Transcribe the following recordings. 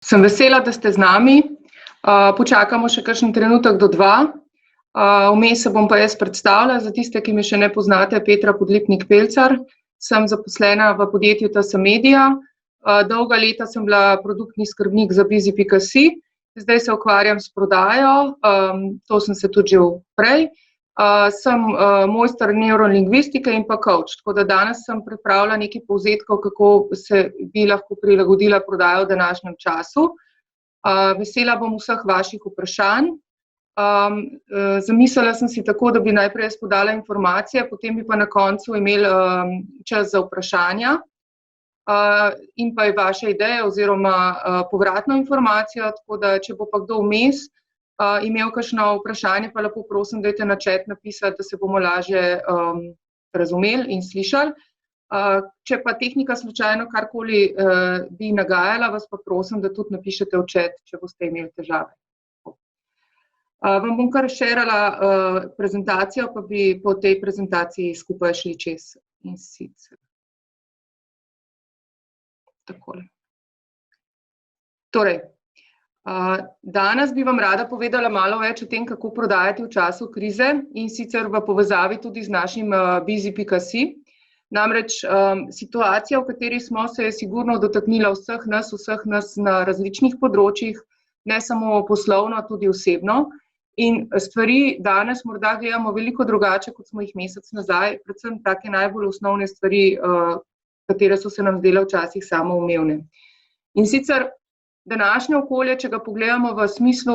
Sem vesela, da ste z nami. Počakamo še kakšen trenutek do 2. Vmes se bom pa jaz predstavila, za tiste, ki me še ne poznate, Petra Podlipnik-Pelcar. Sem zaposlena v podjetju TS Media. Dolga leta sem bila produktni skrbnik za Bizi.si. Zdaj se ukvarjam s prodajo, to sem se tudi že prej. Sem mojster neurolingvistike in pa coach, tako da danes sem pripravila nekaj povzetkov, kako se bi lahko prilagodila prodajo v današnjem času. Vesela bom vseh vaših vprašanj. Zamislila sem si tako, da bi najprej jaz podala informacije, potem bi pa na koncu imeli čas za vprašanja in pa vaše ideje oziroma povratno informacijo, tako da če bo pa kdo vmes imel kakšno vprašanje, pa lepo prosim, dajte na chat napisati, da se bomo lažje razumeli in slišali. Če pa tehnika slučajno karkoli bi nagajala, vas pa prosim, da tudi napišete v chat, če boste imeli težave. Vam bom kar šerala prezentacijo, pa bi po tej prezentaciji skupaj šli čez in sicer. Takole. Torej, danes bi vam rada povedala malo več o tem, kako prodajati v času krize in sicer v povezavi tudi z našim Bizi.si. Namreč situacija, v kateri smo, se je sigurno dotaknila vseh nas na različnih področjih, ne samo poslovno, tudi osebno. In stvari danes morda gledamo veliko drugače, kot smo jih mesec nazaj, predvsem take najbolj osnovne stvari, katere so se nam zdele včasih samoumevne. In sicer današnje okolje, če ga pogledamo v smislu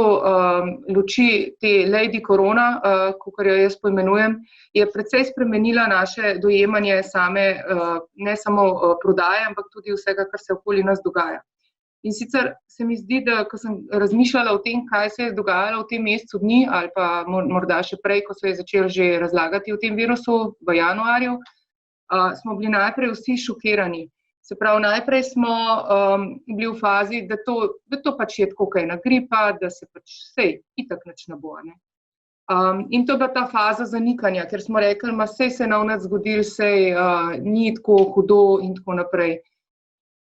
luči te Lady Corona, kakor jo jaz poimenujem, je precej spremenila naše dojemanje same, ne samo prodaje, ampak tudi vsega, kar se okoli nas dogaja. In sicer se mi zdi, da ko sem razmišljala o tem, kaj se je dogajalo v tem mesecu dni, ali pa morda še prej, ko se je začelo že razlagati o tem virusu v januarju, smo bili najprej vsi šokirani. Se pravi, najprej smo bili v fazi, da to pač je tako kaj ena gripa, da se pač sej itak nič ne bo. In to je bila ta faza zanikanja, ker smo rekli, sej se nam nič zgodilo, sej ni tako hudo in tako naprej.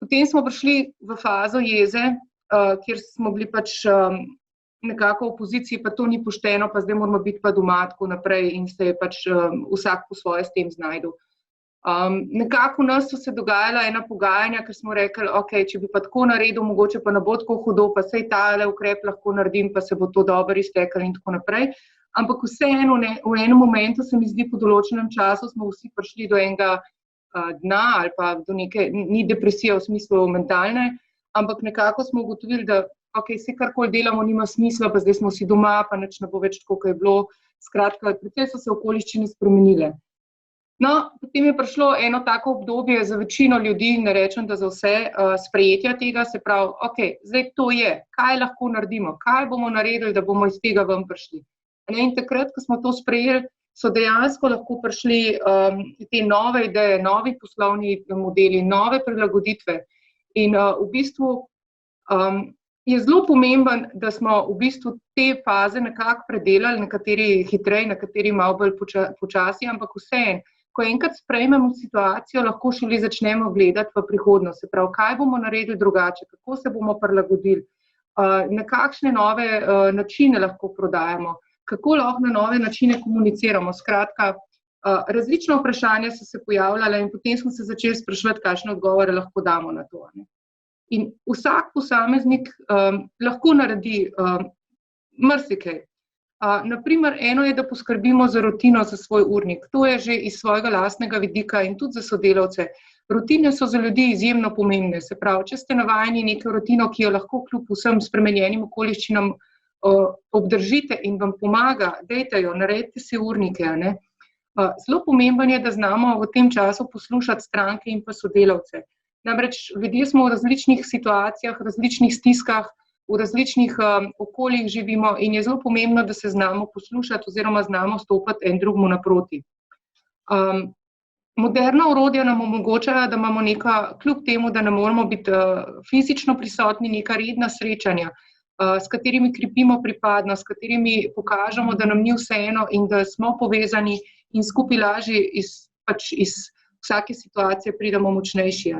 Potem smo prišli v fazo jeze, kjer smo bili pač nekako v poziciji, pa to ni pošteno, pa zdaj moramo biti pa doma, tako naprej in se je pač vsak po svoje s tem znajdel. Nekako v nas so se dogajala ena pogajanja, ker smo rekli, ok, če bi pa tako naredil, mogoče pa ne bo tako hudo, pa sej tale ukrep lahko naredim, pa se bo to dobro izteklo in tako naprej. Ampak vseeno v enem momentu se mi zdi, po določenem času smo vsi prišli do enega dna ali pa do neke, ni depresija v smislu mentalne, ampak nekako smo ugotovili, da ok, vse karkoli delamo nima smisla, pa zdaj smo vsi doma, pa nič ne bo več tako, kot je bilo. Skratka, precej so se okoliščine spremenile. No, potem je prišlo eno tako obdobje za večino ljudi, ne rečem, da za vse, sprejetja tega, se pravi, ok, zdaj to je, kaj lahko naredimo, kaj bomo naredili, da bomo iz tega ven prišli. In takrat, ko smo to sprejeli, so dejansko lahko prišli te nove ideje, novi poslovni modeli, nove prilagoditve. In v bistvu je zelo pomemben, da smo v bistvu te faze nekako predelali, nekateri hitreje, nekateri malo bolj počasi, ampak vseeno, ko enkrat sprejmemo situacijo, lahko šele začnemo gledati v prihodnost. Se pravi, kaj bomo naredili drugače, kako se bomo prilagodili, na kakšne nove načine lahko prodajamo, kako lahko na nove načine komuniciramo. Skratka, različna vprašanja so se pojavljala in potem smo se začeli spraševati, kakšne odgovore lahko damo na to. In vsak posameznik lahko naredi marsikaj. Naprimer, eno je, da poskrbimo za rutino, za svoj urnik. To je že iz svojega lastnega vidika in tudi za sodelavce. Rutine so za ljudi izjemno pomembne. Se pravi, če ste navajeni neko rutino, ki jo lahko kljub vsem spremenjenim okoliščinam obdržite in vam pomaga, dajte jo, naredite si urnike. Zelo pomemben je, da znamo v tem času poslušati stranke in pa sodelavce. Namreč ljudje smo v različnih situacijah, različnih stiskah, v različnih okoljih živimo in je zelo pomembno, da se znamo poslušati oziroma znamo stopati en drugemu naproti. Moderna orodja nam omogočajo, da imamo kljub temu, da ne moramo biti fizično prisotni, neka redna srečanja, s katerimi krepimo pripadnost, s katerimi pokažemo, da nam ni vseeno in da smo povezani in skupaj lažje iz vsake situacije pridemo močnejši.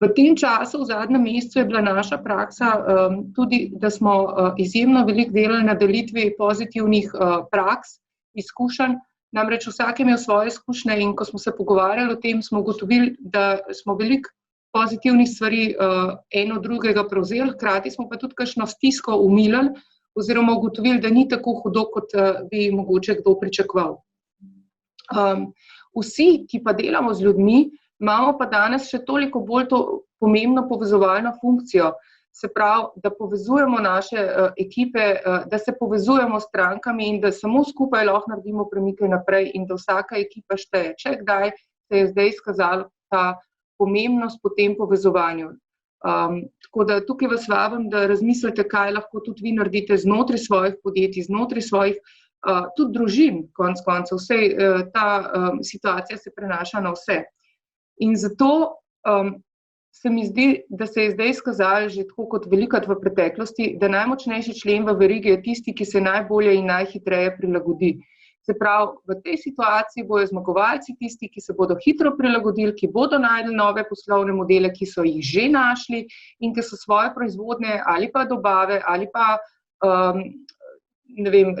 V tem času, v zadnjem mesecu, je bila naša praksa tudi, da smo izjemno veliko delali na delitvi pozitivnih praks, izkušenj. Namreč vsak je imel svoje izkušnje in ko smo se pogovarjali o tem, smo ugotovili, da smo veliko pozitivnih stvari eno drugega prevzeli, hkrati smo pa tudi kakšno stisko umilili oziroma ugotovili, da ni tako hudo, kot bi mogoče kdo pričakoval. Vsi, ki pa delamo z ljudmi, imamo pa danes še toliko bolj to pomembno povezovalno funkcijo, se pravi, da povezujemo naše ekipe, da se povezujemo s strankami in da samo skupaj lahko naredimo premike naprej in da vsaka ekipa šteje. Če kdaj se je zdaj izkazala ta pomembnost po tem povezovanju. Tako da tukaj vas vabim, da razmislite, kaj lahko tudi vi naredite znotraj svojih podjetij, znotraj svojih tudi družin, konec koncev. Ta situacija se prenaša na vse. In zato se mi zdi, da se je zdaj izkazalo že tako kot velikokrat v preteklosti, da najmočnejši člen v verigi je tisti, ki se najbolje in najhitreje prilagodi. Se pravi, v tej situaciji bodo zmagovalci tisti, ki se bodo hitro prilagodili, ki bodo našli nove poslovne modele, ki so jih že našli in ki so svoje proizvodne ali pa dobave ali pa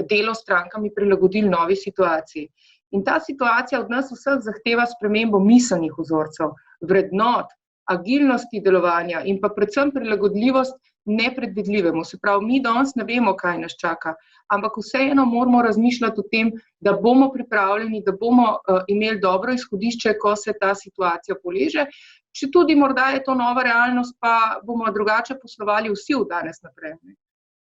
delo s strankami prilagodili novi situaciji. In ta situacija od nas vseh zahteva spremembo miselnih vzorcev, vrednot, agilnosti delovanja in pa predvsem prilagodljivost nepredvidljivemu. Se pravi, mi danes ne vemo, kaj nas čaka, ampak vseeno moramo razmišljati o tem, da bomo pripravljeni, da bomo imeli dobro izhodišče, ko se ta situacija poleže. Če tudi morda je to nova realnost, pa bomo drugače poslovali vsi od danes naprej.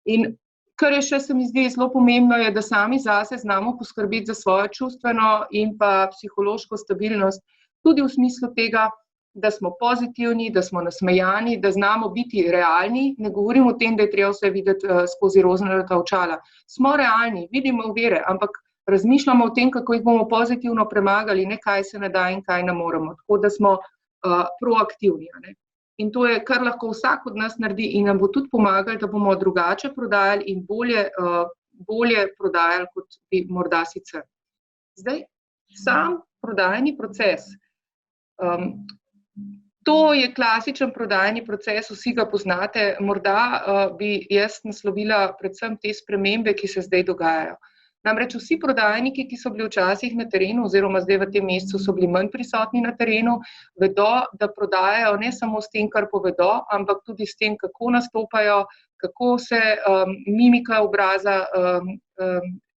In kar je še, se mi zdi, zelo pomembno je, da sami zase znamo poskrbeti za svojo čustveno in pa psihološko stabilnost, tudi v smislu tega, da smo pozitivni, da smo nasmejani, da znamo biti realni. Ne govorim o tem, da je treba vse videti skozi rožnata očala. Smo realni, vidimo ovire, ampak razmišljamo o tem, kako jih bomo pozitivno premagali, ne kaj se ne da in kaj ne moremo. Tako da smo proaktivni. In to je, kar lahko vsak od nas naredi in nam bo tudi pomagali, da bomo drugače prodajali in bolje prodajali, kot bi morda sicer. Zdaj, sam prodajni proces. To je klasičen prodajni proces, vsi ga poznate. Morda bi jaz naslovila predvsem te spremembe, ki se zdaj dogajajo. Namreč vsi prodajniki, ki so bili včasih na terenu oziroma zdaj v tem mesecu so bili manj prisotni na terenu, vedo, da prodajajo ne samo s tem, kar povedo, ampak tudi s tem, kako nastopajo, kako se mimika obraza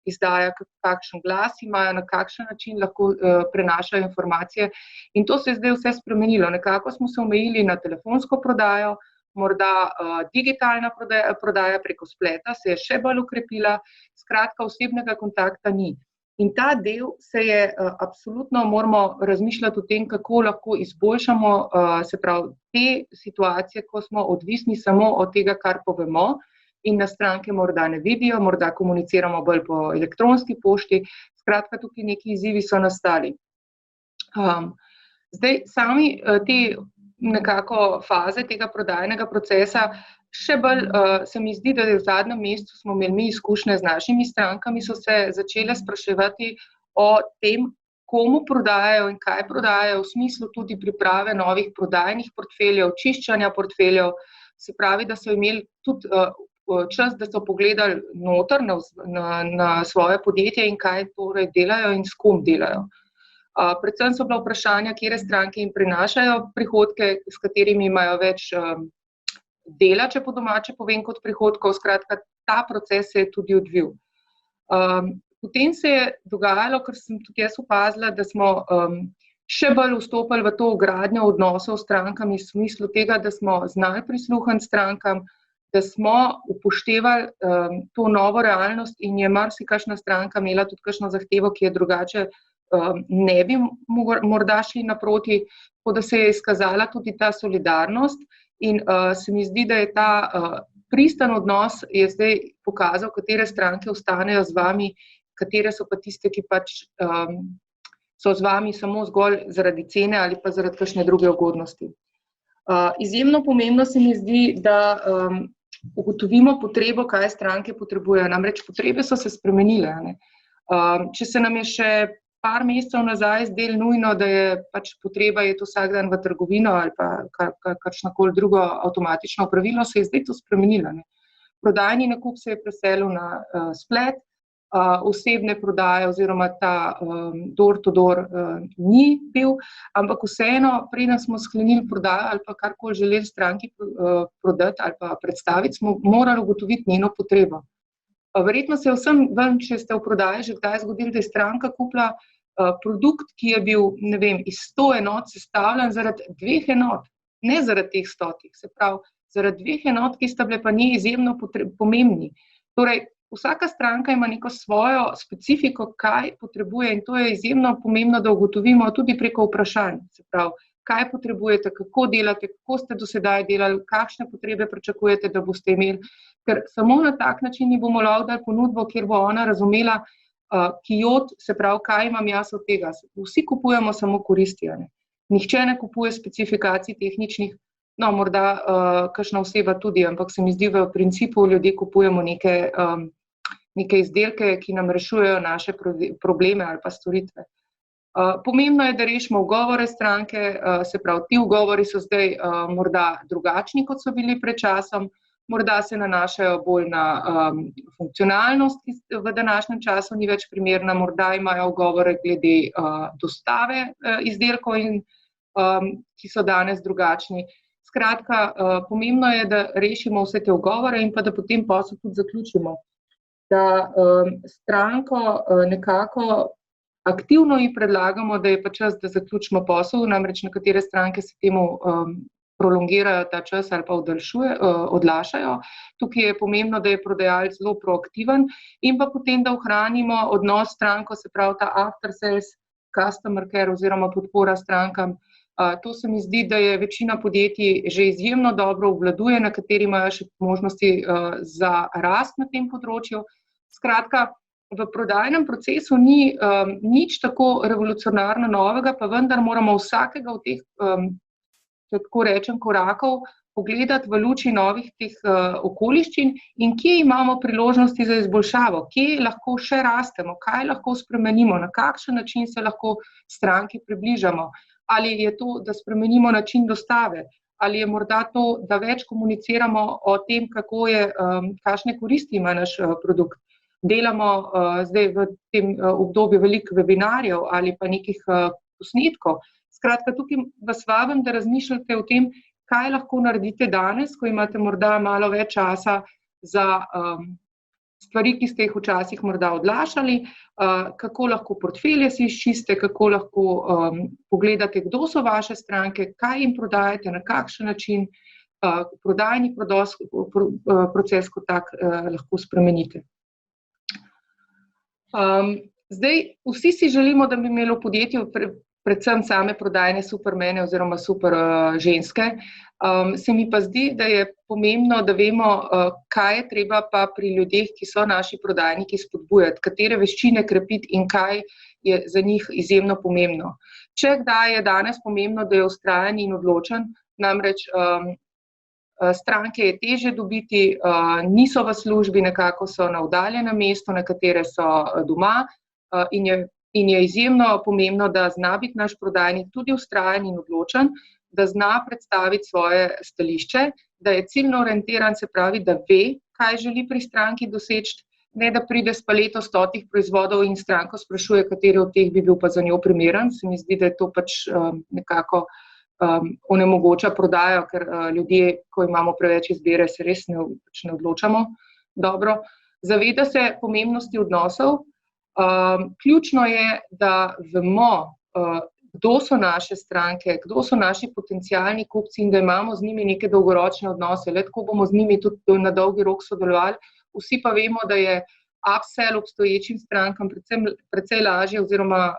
izdaja, kakšen glas imajo, na kakšen način lahko prenašajo informacije. In to se je zdaj vse spremenilo. Nekako smo se omejili na telefonsko prodajo, morda digitalna prodaja preko spleta se je še bolj okrepila, skratka osebnega kontakta ni. In ta del se je absolutno moramo razmišljati o tem, kako lahko izboljšamo, se pravi, te situacije, ko smo odvisni samo od tega, kar povemo in nas stranke morda ne vidijo, morda komuniciramo bolj po elektronski pošti, skratka tukaj neki izzivi so nastali. Zdaj sami te nekako faze tega prodajnega procesa, še bolj se mi zdi, da v zadnjem mesecu smo imeli mi izkušnje z našimi strankami, so se začele spraševati o tem, komu prodajajo in kaj prodajajo, v smislu tudi priprave novih prodajnih portfeljev, čiščanja portfeljev, se pravi, da so imeli tudi čas, da so pogledali noter na svoje podjetje in kaj torej delajo in s kom delajo. Predvsem so bila vprašanja, katere stranke jim prinašajo prihodke, s katerimi imajo več dela, če po domače povem, kot prihodkov. Skratka, ta proces se je tudi odvil. Potem se je dogajalo, kar sem tudi jaz opazila, da smo še bolj vstopali v to gradnjo odnosov s strankami, v smislu tega, da smo znali prisluhniti strankam, da smo upoštevali to novo realnost in je marsikakšna stranka imela tudi kakšno zahtevo, ki je drugače ne bi morda šli naproti, tako da se je izkazala tudi ta solidarnost in se mi zdi, da je ta pristen odnos je zdaj pokazal, katere stranke ostanejo z vami, katere so pa tiste, ki pač so z vami samo zgolj zaradi cene ali pa zaradi kakšne druge ugodnosti. Izjemno pomembno se mi zdi, da ugotovimo potrebo, kaj stranke potrebujejo. Namreč potrebe so se spremenile. Če se nam je še par mesecev nazaj zdelo nujno, da je pač potreba iti vsak dan v trgovino ali pa kakšnokoli drugo avtomatično opravilo, se je zdaj to spremenilo. Prodajni nakup se je preselil na splet, osebne prodaje oziroma ta door-to-door ni bil, ampak vseeno, preden smo sklenili prodajo ali pa karkoli želeli stranki prodati ali pa predstaviti, smo morali ugotoviti njeno potrebo. Verjetno se je vsem vam, če ste v prodaji že kdaj zgodilo, da je stranka kupila produkt, ki je bil, ne vem, iz 100 enot sestavljen zaradi 2 enot, ne zaradi teh 100, se pravi, zaradi 2 enot, ki sta bile pa njej izjemno pomembni. Torej, vsaka stranka ima neko svojo specifiko, kaj potrebuje in to je izjemno pomembno, da ugotovimo tudi preko vprašanj. Se pravi, kaj potrebujete, kako delate, kako ste do sedaj delali, kakšne potrebe pričakujete, da boste imeli, ker samo na tak način ji bomo lahko dali ponudbo, kjer bo ona razumela, se pravi, kaj imam jaz od tega. Vsi kupujemo samo koristi, ne? Nihče ne kupuje specifikacij tehničnih, no, morda kakšna oseba tudi, ampak se mi zdi, v principu ljudje kupujemo neke izdelke, ki nam rešujejo naše probleme ali pa storitve. Pomembno je, da rešimo ugovore stranke, se pravi, ti ugovori so zdaj morda drugačni, kot so bili pred časom, morda se nanašajo bolj na funkcionalnost, ki v današnjem času ni več primerna, morda imajo ugovore glede dostave izdelkov, ki so danes drugačni. Skratka, pomembno je, da rešimo vse te ugovore in pa da potem posel tudi zaključimo. Da stranko nekako aktivno ji predlagamo, da je pa čas, da zaključimo posel, namreč nekatere stranke se temu prolongirajo ta čas ali pa odlašajo. Tukaj je pomembno, da je prodajalec zelo proaktiven in pa potem, da ohranimo odnos s stranko, se pravi ta after sales, customer care oziroma podpora strankam. To se mi zdi, da je večina podjetij že izjemno dobro obvladuje, na kateri imajo še možnosti za rast na tem področju. Skratka, v prodajnem procesu ni nič tako revolucionarno novega, pa vendar moramo vsakega od teh, če tako rečem, korakov pogledati v luči novih teh okoliščin in kje imamo priložnosti za izboljšavo, kje lahko še rastemo, kaj lahko spremenimo, na kakšen način se lahko stranki približamo. Ali je to, da spremenimo način dostave, ali je morda to, da več komuniciramo o tem, kakšne koristi ima naš produkt. Delamo zdaj v tem obdobju veliko webinarjev ali pa nekih posnetkov. Skratka, tukaj vas vabim, da razmišljate o tem, kaj lahko naredite danes, ko imate morda malo več časa za stvari, ki ste jih včasih morda odlašali, kako lahko portfelje si izčiste, kako lahko pogledate, kdo so vaše stranke, kaj jim prodajate, na kakšen način prodajni proces kot tak lahko spremenite. Zdaj, vsi si želimo, da bi imeli v podjetju predvsem same prodajne supermene oziroma super ženske. Se mi pa zdi, da je pomembno, da vemo, kaj je treba pa pri ljudeh, ki so naši prodajniki, spodbujati, katere veščine krepiti in kaj je za njih izjemno pomembno. Če kdaj je danes pomembno, da je vztrajen in odločen, namreč stranke je težje dobiti, niso v službi, nekako so na oddaljenem mestu, nekatere so doma in je izjemno pomembno, da zna biti naš prodajnik tudi vztrajen in odločen, da zna predstaviti svoje stališče, da je ciljno orientiran, se pravi, da ve, kaj želi pri stranki doseči, ne da pride s paleto 100 proizvodov in stranko sprašuje, kateri od teh bi bil pa za njo primeren. Se mi zdi, da je to pač nekako onemogoča prodajo, ker ljudje, ko imamo preveč izbire, se res ne odločamo dobro. Zaveda se pomembnosti odnosov. Ključno je, da vemo, kdo so naše stranke, kdo so naši potencialni kupci in da imamo z njimi neke dolgoročne odnose. Le tako bomo z njimi tudi na dolgi rok sodelovali. Vsi pa vemo, da je upsell obstoječim strankam precej lažje oziroma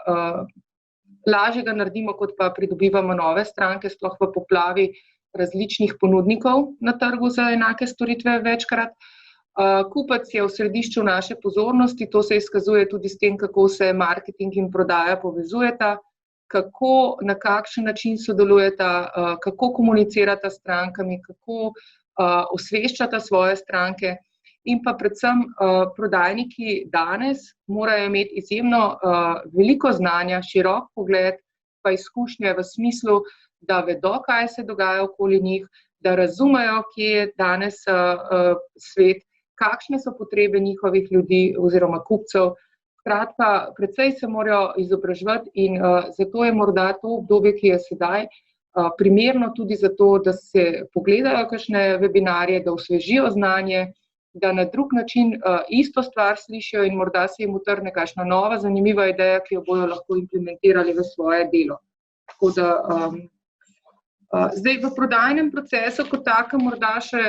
lažje ga naredimo, kot pa pridobivamo nove stranke, sploh v poplavi različnih ponudnikov na trgu za enake storitve večkrat. Kupec je v središču naše pozornosti, to se izkazuje tudi s tem, kako se marketing in prodaja povezujeta, na kakšen način sodelujeta, kako komunicirata s strankami, kako osveščata svoje stranke. in pa predvsem prodajniki danes morajo imeti izjemno veliko znanja, širok pogled, pa izkušnje v smislu, da vedo, kaj se dogaja okoli njih, da razumejo, kje je danes svet, kakšne so potrebe njihovih ljudi oziroma kupcev. Skratka, precej se morajo izobraževati in zato je morda to obdobje, ki je sedaj, primerno tudi zato, da se pogledajo kakšne webinarje, da osvežijo znanje, da na drug način isto stvar slišijo in morda se jim utrne kakšna nova zanimiva ideja, ki jo bodo lahko implementirali v svoje delo. Tako da, zdaj v prodajnem procesu kot takem morda še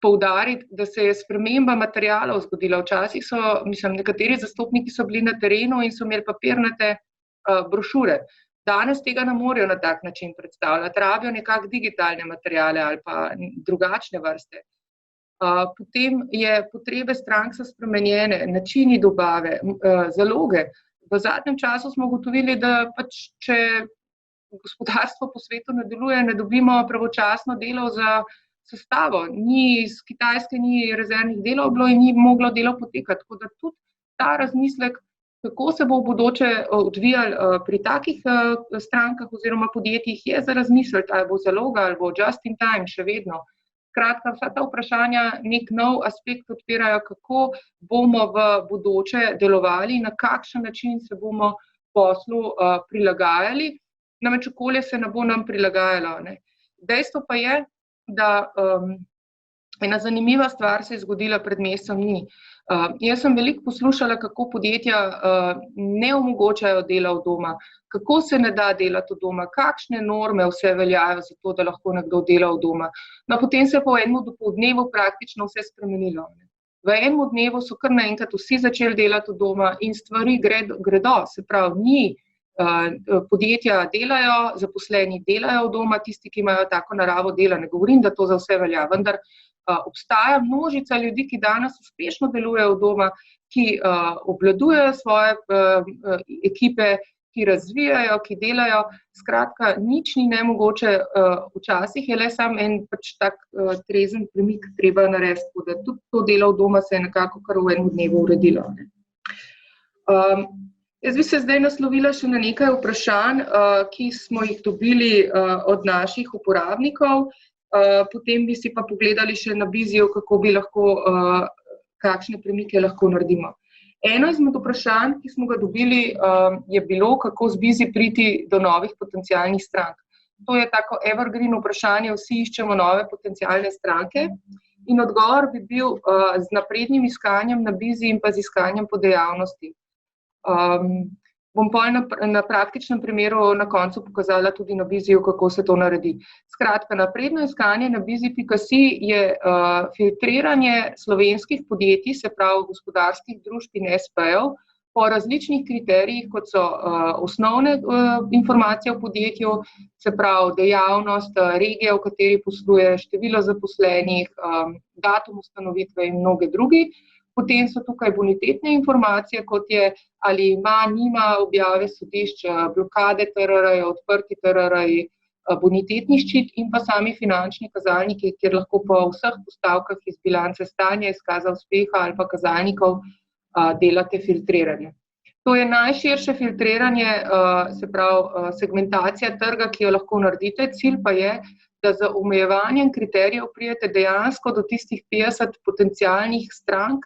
poudariti, da se je sprememba materialov zgodila. Včasih so, nekateri zastopniki so bili na terenu in so imeli papirnate brošure. Danes tega ne morejo na tak način predstavljati, rabijo nekako digitalne materiale ali pa drugačne vrste. Potem je potrebe strank so spremenjene, načini dobave, zaloge. V zadnjem času smo ugotovili, da pač, če gospodarstvo po svetu ne deluje, ne dobimo pravočasno delov za sestavo. Ni iz Kitajske, ni rezervnih delov bilo in ni moglo delo potekati. Tako da tudi ta razmislek, kako se bo v bodoče odvijal pri takih strankah oziroma podjetjih, je za razmisliti, ali bo zaloga, ali bo just in time še vedno. Skratka, vsa ta vprašanja nek nov aspekt odpirajo, kako bomo v bodoče delovali, na kakšen način se bomo poslu prilagajali, namreč okolje se ne bo nam prilagajalo. Dejstvo pa je, da ena zanimiva stvar se je zgodila pred mesecem dni. Jaz sem veliko poslušala, kako podjetja ne omogočajo dela od doma, kako se ne da delati od doma, kakšne norme vse veljajo za to, da lahko nekdo dela od doma. No, potem se je po enem dopoldnevu praktično vse spremenilo. V enem dnevu so kar naenkrat vsi začeli delati od doma in stvari gredo, se pravi, podjetja delajo, zaposleni delajo od doma, tisti, ki imajo tako naravo dela, ne govorim, da to za vse velja, vendar obstaja množica ljudi, ki danes uspešno delujejo od doma, ki obvladujejo svoje ekipe, ki razvijajo, ki delajo. Skratka, nič ni nemogoče, včasih je le samo en pač tak trezen premik treba narediti, da tudi to delo od doma se je nekako kar v enem dnevu uredilo. Jaz bi se zdaj naslovila še na nekaj vprašanj, ki smo jih dobili od naših uporabnikov, potem bi si pa pogledali še na Biziju, kako bi lahko, kakšne premike lahko naredimo. Eno izmed vprašanj, ki smo ga dobili, je bilo, kako z Bizi priti do novih potencialnih strank. To je tako evergreen vprašanje, vsi iščemo nove potencialne stranke in odgovor bi bil z naprednim iskanjem na Bizi in pa z iskanjem po dejavnosti. Bom pol na praktičnem primeru na koncu pokazala tudi na Biziju, kako se to naredi. Skratka, napredno iskanje na bizi.si je filtriranje slovenskih podjetij, se pravi gospodarskih družb in SP-jev, po različnih kriterijih, kot so osnovne informacije o podjetju, se pravi dejavnost, regija, v kateri posluje, število zaposlenih, datum ustanovitve in mnoge drugi. Potem so tukaj bonitetne informacije, kot je ali ima, nima objave sodišč, blokade TRR-ja, odprti TRR-ji, bonitetni ščit in pa sami finančni kazalniki, kjer lahko po vseh postavkah iz bilance stanja, izkaza uspeha ali pa kazalnikov delate filtriranje. To je najširše filtriranje, se pravi segmentacija trga, ki jo lahko naredite. Cilj pa je, da z omejevanjem kriterijev pridete dejansko do tistih 50 potencialnih strank,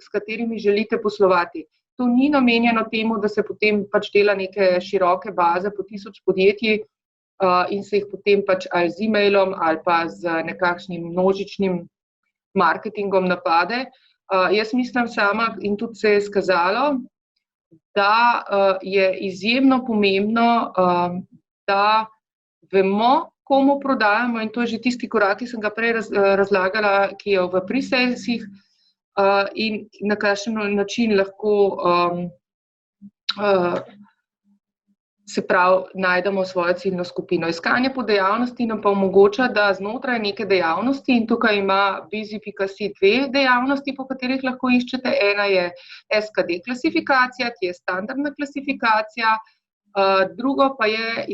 s katerimi želite poslovati. To ni namenjeno temu, da se potem pač dela neke široke baze po 1000 podjetij in se jih potem pač ali z e-mailom ali pa z nekakšnim množičnim marketingom napade. Jaz mislim sama in tudi se je izkazalo, da je izjemno pomembno, da vemo, komu prodajamo in to je že tisti korak, ki sem ga prej razlagala, ki je v pre-salesih, in na kakšen način lahko se pravi najdemo svojo ciljno skupino. Iskanje po dejavnosti nam pa omogoča, da znotraj neke dejavnosti, in tukaj ima Bizi.si dve dejavnosti, po katerih lahko iščete. Ena je SKD klasifikacija, ki je standardna klasifikacija, drugo pa je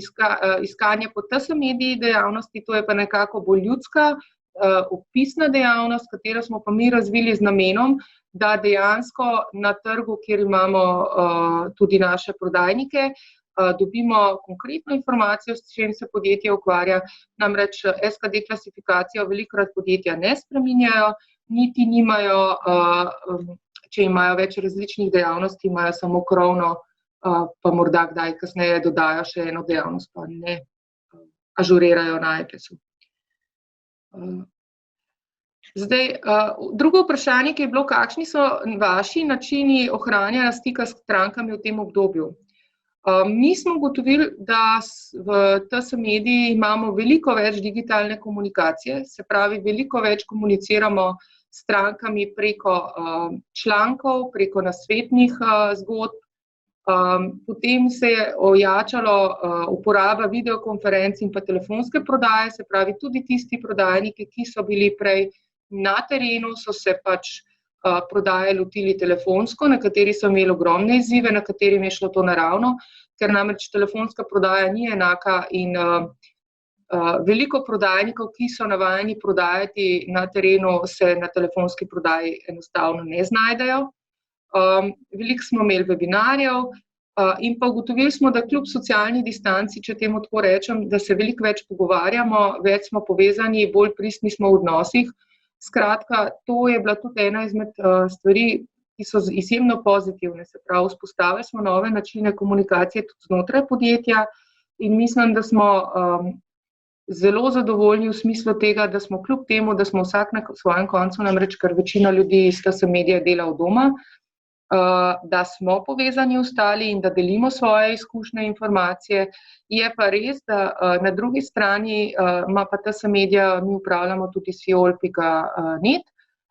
iskanje po TS mediji dejavnosti, to je pa nekako bolj ljudska opisna dejavnost, katero smo pa mi razvili z namenom, da dejansko na trgu, kjer imamo tudi naše prodajnike, dobimo konkretno informacijo, s čim se podjetje ukvarja. Namreč SKD klasifikacijo velikokrat podjetja ne spreminjajo, niti nimajo, če imajo več različnih dejavnosti, imajo samo krovno, pa morda kdaj kasneje dodajo še eno dejavnost, pa ne ažurirajo na IPES-u. Zdaj, drugo vprašanje, ki je bilo, kakšni so vaši načini ohranjanja stika s strankami v tem obdobju? Mi smo ugotovili, da v TS Mediji imamo veliko več digitalne komunikacije, se pravi, veliko več komuniciramo s strankami preko člankov, preko nasvetnih zgodb. Potem se je ojačalo uporaba videokonferenc in pa telefonske prodaje, se pravi, tudi tisti prodajniki, ki so bili prej na terenu, so se pač prodaje lotili telefonsko, nekateri so imeli ogromne izzive, na katerim je šlo to naravno, ker namreč telefonska prodaja ni enaka in veliko prodajnikov, ki so navajeni prodajati na terenu, se na telefonski prodaji enostavno ne znajdejo. Veliko smo imeli webinarjev in pa ugotovili smo, da kljub socialni distanci, če temu tako rečem, da se veliko več pogovarjamo, več smo povezani, bolj pristni smo v odnosih. Skratka, to je bila tudi ena izmed stvari, ki so izjemno pozitivne, se pravi, vzpostavili smo nove načine komunikacije tudi znotraj podjetja in mislim, da smo zelo zadovoljni v smislu tega, da smo kljub temu, da smo vsak na svojem koncu, namreč ker večina ljudi iz TS Medije dela od doma, da smo povezani ostali in da delimo svoje izkušnje in informacije. Je pa res, da na drugi strani ima pa TS Medija, mi upravljamo tudi siol.net,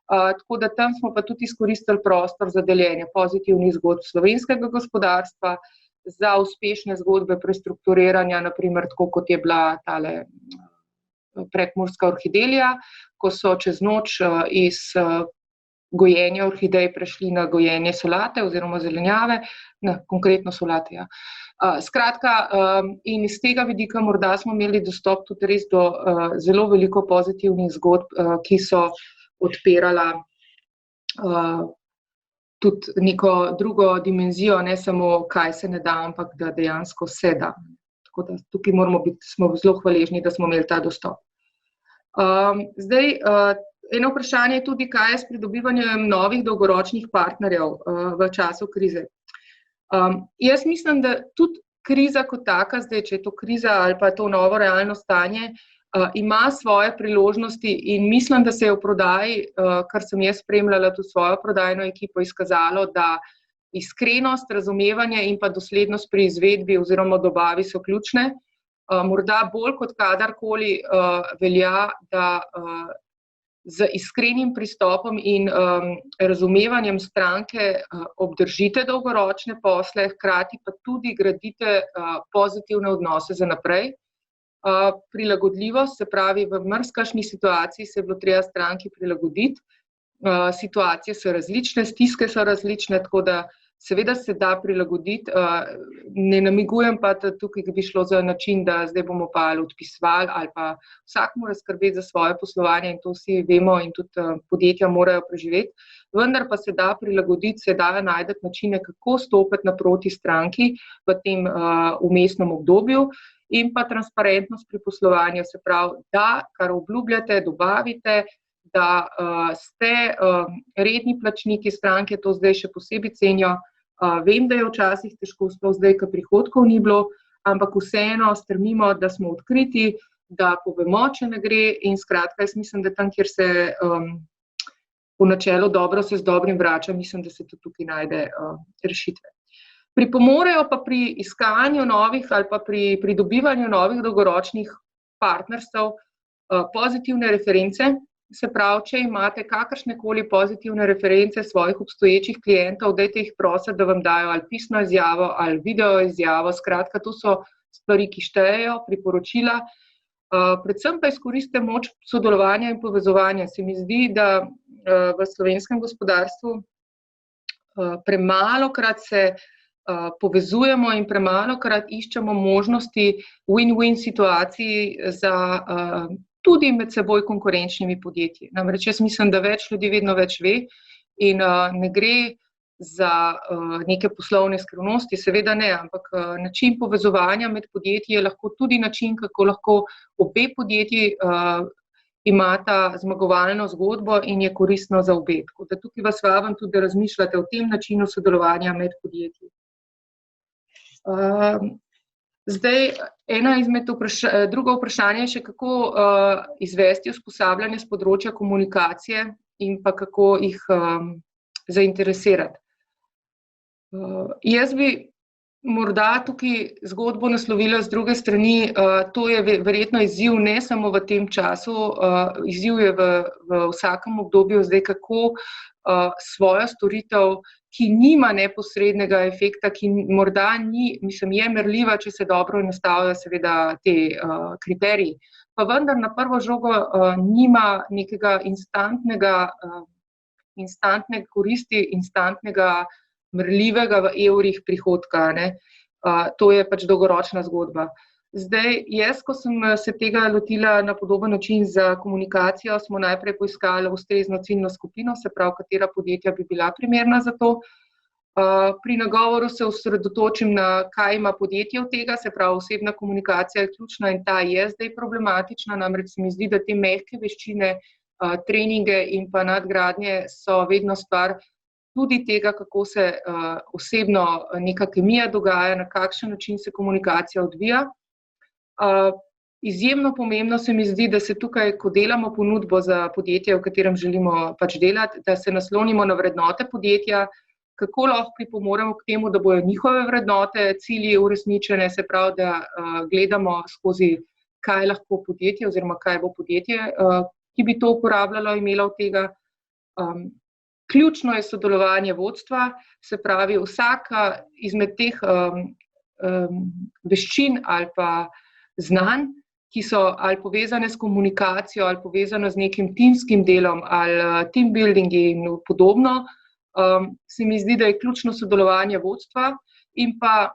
tako da tam smo pa tudi izkoristili prostor za deljenje pozitivnih zgodb slovenskega gospodarstva, za uspešne zgodbe prestrukturiranja, naprimer tako kot je bila tale prekmurska orhidelija, ko so čez noč iz gojenja orhidej prešli na gojenje solate oziroma zelenjave, konkretno solate, ja. Skratka, in iz tega vidika morda smo imeli dostop tudi res do zelo veliko pozitivnih zgodb, ki so odpirala tudi neko drugo dimenzijo, ne samo kaj se ne da, ampak da dejansko se da. Tako da tukaj smo zelo hvaležni, da smo imeli ta dostop. Zdaj, eno vprašanje je tudi, kaj je s pridobivanjem novih dolgoročnih partnerjev v času krize. Jaz mislim, da tudi kriza kot taka, zdaj, če je to kriza ali pa to novo realno stanje, ima svoje priložnosti in mislim, da se je v prodaji, kar sem jaz spremljala tudi svojo prodajno ekipo, izkazalo, da iskrenost, razumevanje in pa doslednost pri izvedbi oziroma dobavi so ključne. Morda bolj kot kadarkoli velja, da z iskrenim pristopom in razumevanjem stranke obdržite dolgoročne posle, hkrati pa tudi gradite pozitivne odnose za naprej. Prilagodljivost, se pravi, v marsikakšni situaciji se je bilo treba stranki prilagoditi. Situacije so različne, stiske so različne, tako da seveda se da prilagoditi. Ne namigujem pa, da tukaj bi šlo za način, da zdaj bomo pa ali odpisovali ali pa vsak mora skrbeti za svoje poslovanje in to vsi vemo in tudi podjetja morajo preživeti. Vendar pa se da prilagoditi, se da najti načine, kako stopiti naproti stranki v tem vmesnem obdobju in pa transparentnost pri poslovanju, se pravi, da kar obljubljate, dobavite, da ste redni plačniki stranke, to zdaj še posebej cenijo. Vem, da je včasih težko, sploh zdaj, ko prihodkov ni bilo, ampak vseeno strmimo, da smo odkriti, da povemo, če ne gre in skratka, jaz mislim, da tam, kjer se po načelu dobro se z dobrim vrača, mislim, da se tudi tukaj najde rešitve. Pripomorejo pa pri iskanju novih ali pa pri pridobivanju novih dolgoročnih partnerstev pozitivne reference. Se pravi, če imate kakršnekoli pozitivne reference svojih obstoječih klientov, dajte jih prositi, da vam dajo ali pisno izjavo ali video izjavo. Skratka, to so stvari, ki štejejo, priporočila. Predvsem pa izkoristite moč sodelovanja in povezovanja. Se mi zdi, da v slovenskem gospodarstvu premalokrat se povezujemo in premalokrat iščemo možnosti win-win situacij za tudi med seboj konkurenčnimi podjetji. Namreč jaz mislim, da več ljudi vedno več ve in ne gre za neke poslovne skrivnosti, seveda ne, ampak način povezovanja med podjetji je lahko tudi način, kako lahko obe podjetji imata zmagovalno zgodbo in je koristno za obe. Tako da tukaj vas vabim tudi, da razmišljate o tem načinu sodelovanja med podjetji. Zdaj, drugo vprašanje je še, kako izvesti usposabljanje z področja komunikacije in pa kako jih zainteresirati. Jaz bi morda tukaj zgodbo naslovila z druge strani, to je verjetno izziv ne samo v tem času, izziv je v vsakem obdobju zdaj, kako svojo storitev, ki nima neposrednega efekta, ki morda je merljiva, če se dobro nastavijo seveda te kriteriji, pa vendar na prvo žogo nima nekega instantne koristi, instantnega merljivega v evrih prihodka, ne. To je pač dolgoročna zgodba. Zdaj, jaz, ko sem se tega lotila na podoben način za komunikacijo, smo najprej poiskali ustrezno ciljno skupino, se pravi, katera podjetja bi bila primerna za to. Pri nagovoru se osredotočim na, kaj ima podjetje od tega, se pravi, osebna komunikacija je ključna in ta je zdaj problematična, namreč se mi zdi, da te mehke veščine, treninge in pa nadgradnje so vedno stvar tudi tega, kako se osebno neka kemija dogaja, na kakšen način se komunikacija odvija. Izjemno pomembno se mi zdi, da se tukaj, ko delamo ponudbo za podjetje, v katerem želimo pač delati, da se naslonimo na vrednote podjetja, kako lahko pripomoremo k temu, da bojo njihove vrednote, cilji uresničene, se pravi, da gledamo skozi, kaj lahko podjetje oziroma kaj bo podjetje, ki bi to uporabljalo, imelo od tega. Ključno je sodelovanje vodstva, se pravi, vsaka izmed teh veščin ali pa znanj, ki so ali povezane s komunikacijo, ali povezane z nekim timskim delom, ali team building in podobno, se mi zdi, da je ključno sodelovanje vodstva in pa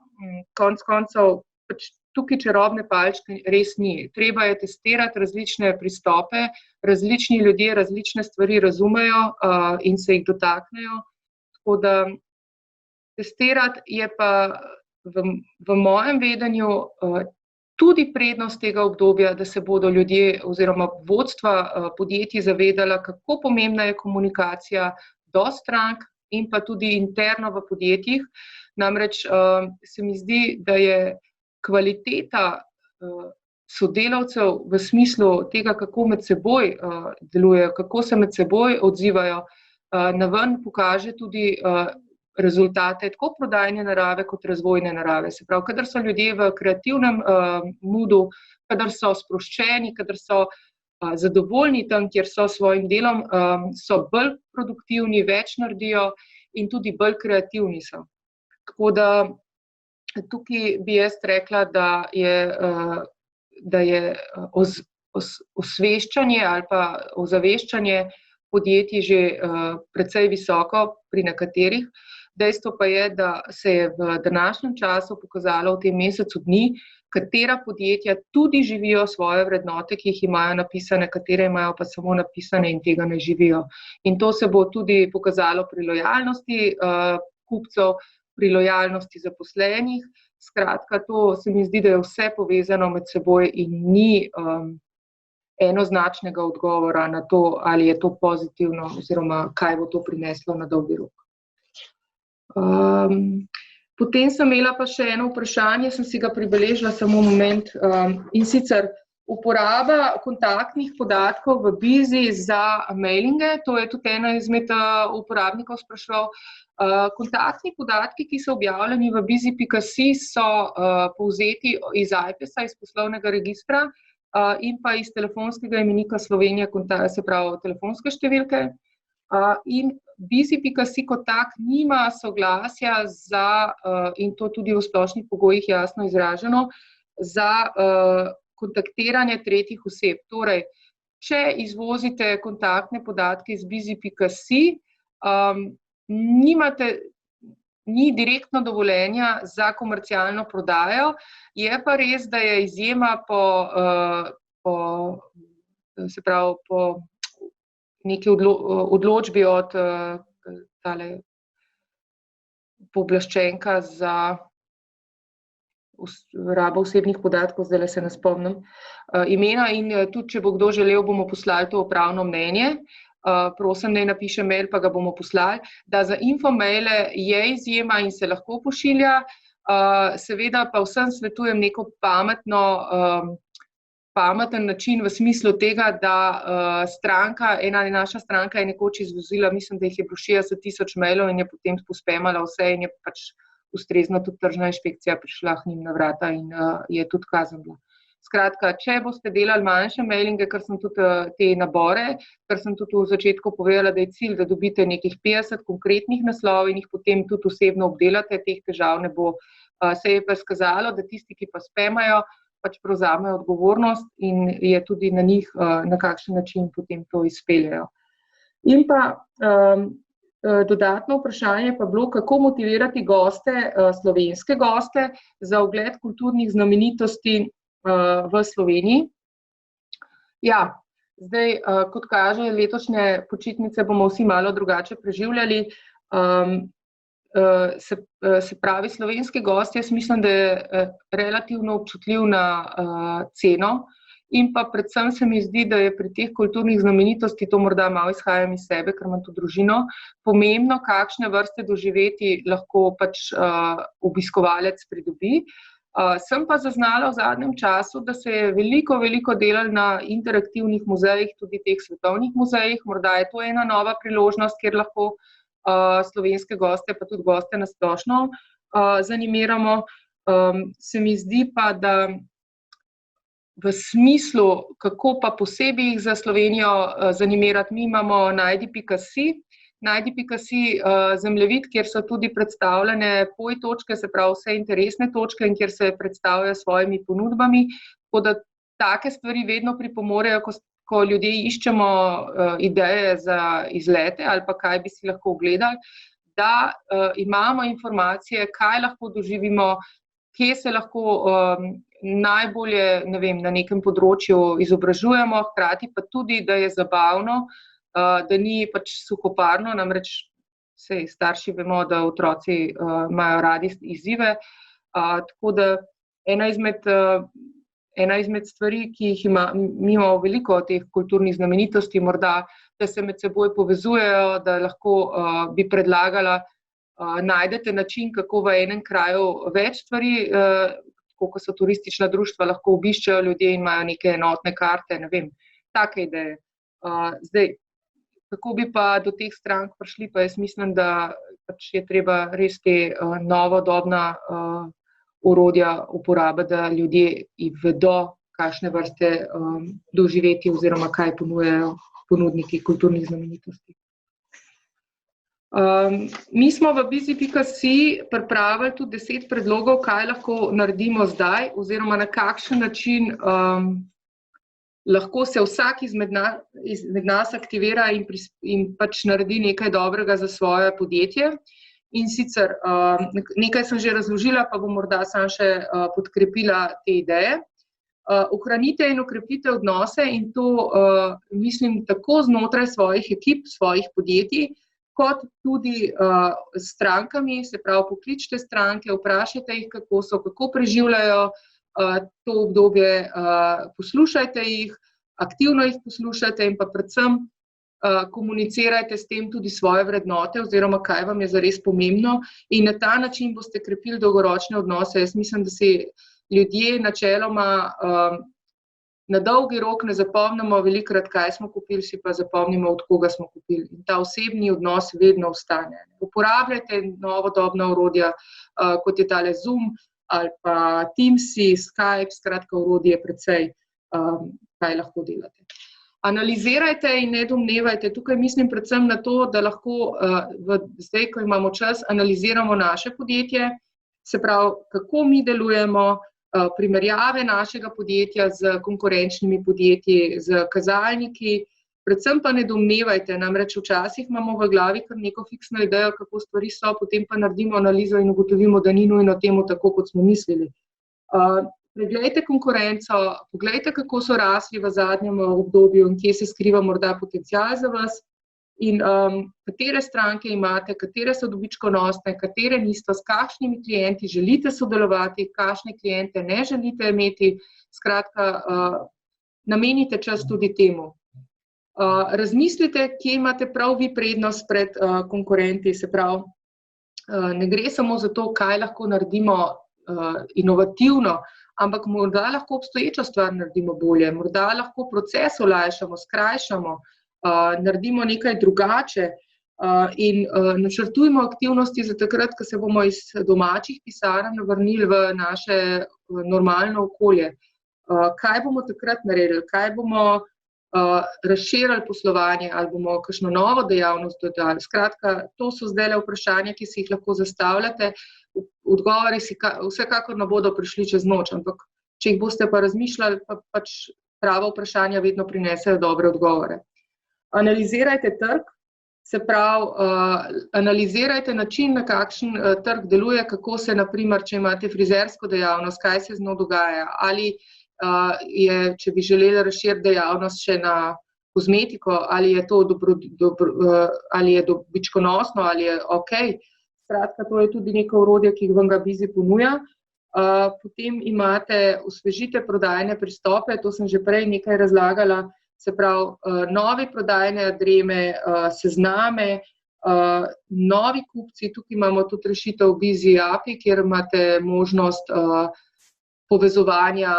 konec koncev pač tukaj čarobne palčke res ni. Treba je testirati različne pristope, različni ljudje različne stvari razumejo in se jih dotaknejo. Tako da testirati je pa v mojem vedenju tudi prednost tega obdobja, da se bodo ljudje oziroma vodstva podjetij zavedala, kako pomembna je komunikacija do strank in pa tudi interno v podjetjih. Namreč se mi zdi, da je kvaliteta sodelavcev v smislu tega, kako med seboj delujejo, kako se med seboj odzivajo, naven pokaže tudi rezultate tako prodajne narave kot razvojne narave. Se pravi, kadar so ljudje v kreativnem moodu, kadar so sproščeni, kadar so zadovoljni tam, kjer so s svojim delom, so bolj produktivni, več naredijo in tudi bolj kreativni so. Tako da tukaj bi jaz rekla, da je osveščanje ali pa ozaveščanje podjetij že precej visoko pri nekaterih. Dejstvo pa je, da se je v današnjem času pokazalo v tem mesecu dni, katera podjetja tudi živijo svoje vrednote, ki jih imajo napisane, katere imajo pa samo napisane in tega ne živijo. In to se bo tudi pokazalo pri lojalnosti kupcev, pri lojalnosti zaposlenih. Skratka, to se mi zdi, da je vse povezano med seboj in ni enoznačnega odgovora na to, ali je to pozitivno oziroma kaj bo to prineslo na dolgi rok. Potem sem imela pa še eno vprašanje, sem si ga pribeležila samo moment, in sicer uporaba kontaktnih podatkov v Bizi za mailinge, to je tudi ena izmed uporabnikov spraševal. Kontaktni podatki, ki so objavljeni v bizi.si, so povzeti iz IPES-a, iz poslovnega registra in pa iz telefonskega imenika Slovenija, se pravi telefonske številke. In bizi.si kot tak nima soglasja za, in to tudi v splošnih pogojih jasno izraženo, za kontaktiranje tretjih oseb. Torej, če izvozite kontaktne podatke iz bizi.si, ni direktno dovoljenja za komercialno prodajo, je pa res, da je izjema po se pravi po neki odločbi od tale pooblaščenka za rabo osebnih podatkov, zdaj se ne spomnim imena, in tudi, če bo kdo želel, bomo poslali to upravno mnenje. Prosim, naj napiše mail, pa ga bomo poslali, da za infomaile je izjema in se lahko pošilja. Seveda pa vsem svetujem neko pameten način v smislu tega, da naša stranka je nekoč izvozila, mislim, da jih je bilo 60,000 mailov in je potem pospemala vse in je pač ustrezno tudi tržna inšpekcija prišla k njim na vrata in je tudi kazen bila. Skratka, če boste delali manjše mailinge, kar sem tudi te nabore, kar sem tudi v začetku povedala, da je cilj, da dobite nekih 50 konkretnih naslovov in jih potem tudi osebno obdelate, teh težav ne bo. Se je pa skazalo, da tisti, ki pa spemajo, pač prevzamejo odgovornost in je tudi na njih, na kakšen način potem to izpeljejo. In pa dodatno vprašanje pa bilo, kako motivirati goste, slovenske goste, za ogled kulturnih znamenitosti v Sloveniji. Ja, zdaj, kot kaže, letošnje počitnice bomo vsi malo drugače preživljali. Se pravi, slovenski gost, jaz mislim, da je relativno občutljiv na ceno in pa predvsem se mi zdi, da je pri teh kulturnih znamenitosti, to morda malo izhajam iz sebe, ker imam to družino, pomembno, kakšne vrste doživeti lahko pač obiskovalec pridobi. Sem pa zaznala v zadnjem času, da se je veliko delalo na interaktivnih muzejih, tudi teh svetovnih muzejih. Morda je to ena nova priložnost, kjer lahko slovenske goste, pa tudi goste na splošno zanimiramo. Se mi zdi pa, da v smislu, kako pa posebej jih za Slovenijo zanimirati, mi imamo najdi.si, zemljevid, kjer so tudi predstavljene POI točke, se pravi vse interesne točke in kjer se predstavljajo svojimi ponudbami, tako da take stvari vedno pripomorejo, ko ljudje iščemo ideje za izlete ali pa kaj bi si lahko ogledali, da imamo informacije, kaj lahko doživimo, kje se lahko najbolje, ne vem, na nekem področju izobražujemo, hkrati pa tudi, da je zabavno, da ni pač suhoparno, namreč saj starši vemo, da otroci imajo radi izzive, tako da ena izmed stvari, ki jih mi imamo veliko teh kulturnih znamenitosti, morda, da se med seboj povezujejo, da lahko bi predlagala, najdete način, kako v enem kraju več stvari, ko so turistična društva, lahko obiščejo ljudje in imajo neke enotne karte, ne vem, take ideje. Zdaj, kako bi pa do teh strank prišli, pa jaz mislim, da pač je treba res te novodobna orodja uporabiti, da ljudje vedo, kakšne vrste doživeti oziroma kaj ponujajo ponudniki kulturnih znamenitosti. Mi smo v busy.si pripravili tudi 10 predlogov, kaj lahko naredimo zdaj oziroma na kakšen način lahko se vsak izmed nas aktivira in pač naredi nekaj dobrega za svoje podjetje. In sicer nekaj sem že razložila, pa bom morda samo še podkrepila te ideje. Ohranite in okrepite odnose in to mislim tako znotraj svojih ekip, svojih podjetij, kot tudi s strankami, se pravi, pokličite stranke, vprašajte jih, kako so, kako preživljajo to obdobje, poslušajte jih, aktivno jih poslušajte in pa predvsem komunicirajte s tem tudi svoje vrednote oziroma kaj vam je zares pomembno in na ta način boste krepili dolgoročne odnose. Jaz mislim, da si ljudje načeloma na dolgi rok ne zapomnimo velikokrat, kaj smo kupili, si pa zapomnimo, od koga smo kupili. In ta osebni odnos vedno ostane. Uporabljajte novodobna orodja, kot je tale Zoom ali pa Teamsi, Skype, skratka orodje precej, kaj lahko delate. Analizirajte in ne domnevajte. Tukaj mislim predvsem na to, da lahko zdaj, ko imamo čas, analiziramo naše podjetje, se pravi, kako mi delujemo, primerjave našega podjetja z konkurenčnimi podjetji, z kazalniki, predvsem pa ne domnevajte, namreč včasih imamo v glavi kar neko fiksno idejo, kako stvari so, potem pa naredimo analizo in ugotovimo, da ni nujno temu tako, kot smo mislili. Preglejte konkurenco, poglejte, kako so rasli v zadnjem obdobju in kje se skriva morda potencial za vas in katere stranke imate, katere so dobičkonosne, katere niste, s kakšnimi klienti želite sodelovati, kakšne kliente ne želite imeti. Skratka, namenite čas tudi temu. Razmislite, kje imate prav vi prednost pred konkurenti, se pravi, ne gre samo za to, kaj lahko naredimo inovativno, ampak morda lahko obstoječo stvar naredimo bolje, morda lahko proces olajšamo, skrajšamo, naredimo nekaj drugače in načrtujemo aktivnosti za takrat, ko se bomo iz domačih pisarn vrnili v naše normalno okolje. Kaj bomo takrat naredili, kaj bomo razširili poslovanje ali bomo kakšno novo dejavnost dodali. Skratka, to so zdajle vprašanja, ki si jih lahko zastavljate. Odgovori si vsekakor ne bodo prišli čez noč, ampak če jih boste pa razmišljali, pa pač prava vprašanja vedno prinesejo dobre odgovore. Analizirajte trg, se pravi, analizirajte način, na kakšen trg deluje, kako se, naprimer, če imate frizersko dejavnost, kaj se z njo dogaja, ali je, če bi želeli razširiti dejavnost še na kozmetiko, ali je to ali je dobičkonosno, ali je okej. Skratka, to je tudi neko orodje, ki vam ga Bizi ponuja. Potem imate, osvežite prodajne pristope, to sem že prej nekaj razlagala, se pravi, novi prodajne adreme, sezname, novi kupci, tukaj imamo tudi rešitev Bizi API, kjer imate možnost povezovanja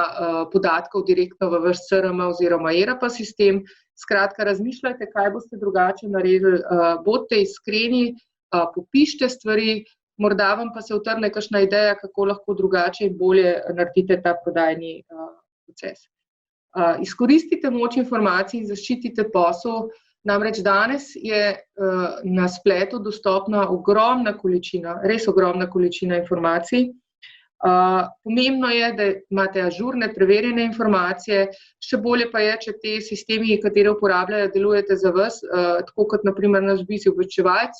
podatkov direktno v vaš CRM oziroma ERP sistem. Skratka, razmišljajte, kaj boste drugače naredili, bodite iskreni, popišite stvari, morda vam pa se utrne kakšna ideja, kako lahko drugače in bolje naredite ta prodajni proces. Izkoristite moč informacij in zaščitite posel, namreč danes je na spletu dostopna ogromna količina, res ogromna količina informacij. Pomembno je, da imate ažurne, preverjene informacije, še bolje pa je, če te sistemi, katere uporabljajo, delujete za vas, tako kot naprimer naš Bizi obveščevalec,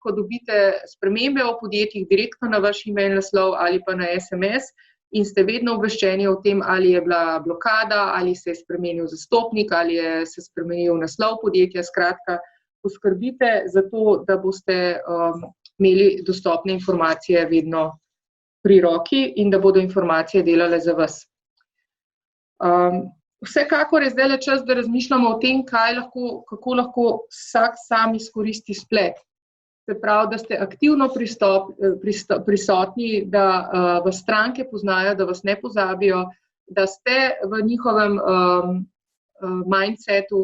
ko dobite spremembe o podjetjih direktno na vaš e-mail naslov ali pa na SMS in ste vedno obveščeni o tem, ali je bila blokada, ali se je spremenil zastopnik, ali je se spremenil naslov podjetja. Skratka, poskrbite za to, da boste imeli dostopne informacije vedno pri roki in da bodo informacije delale za vas. Vsekakor je zdajle čas, da razmišljamo o tem, kako lahko vsak sam izkoristi splet. Se pravi, da ste aktivno prisotni, da vas stranke poznajo, da vas ne pozabijo, da ste v njihovem mindsetu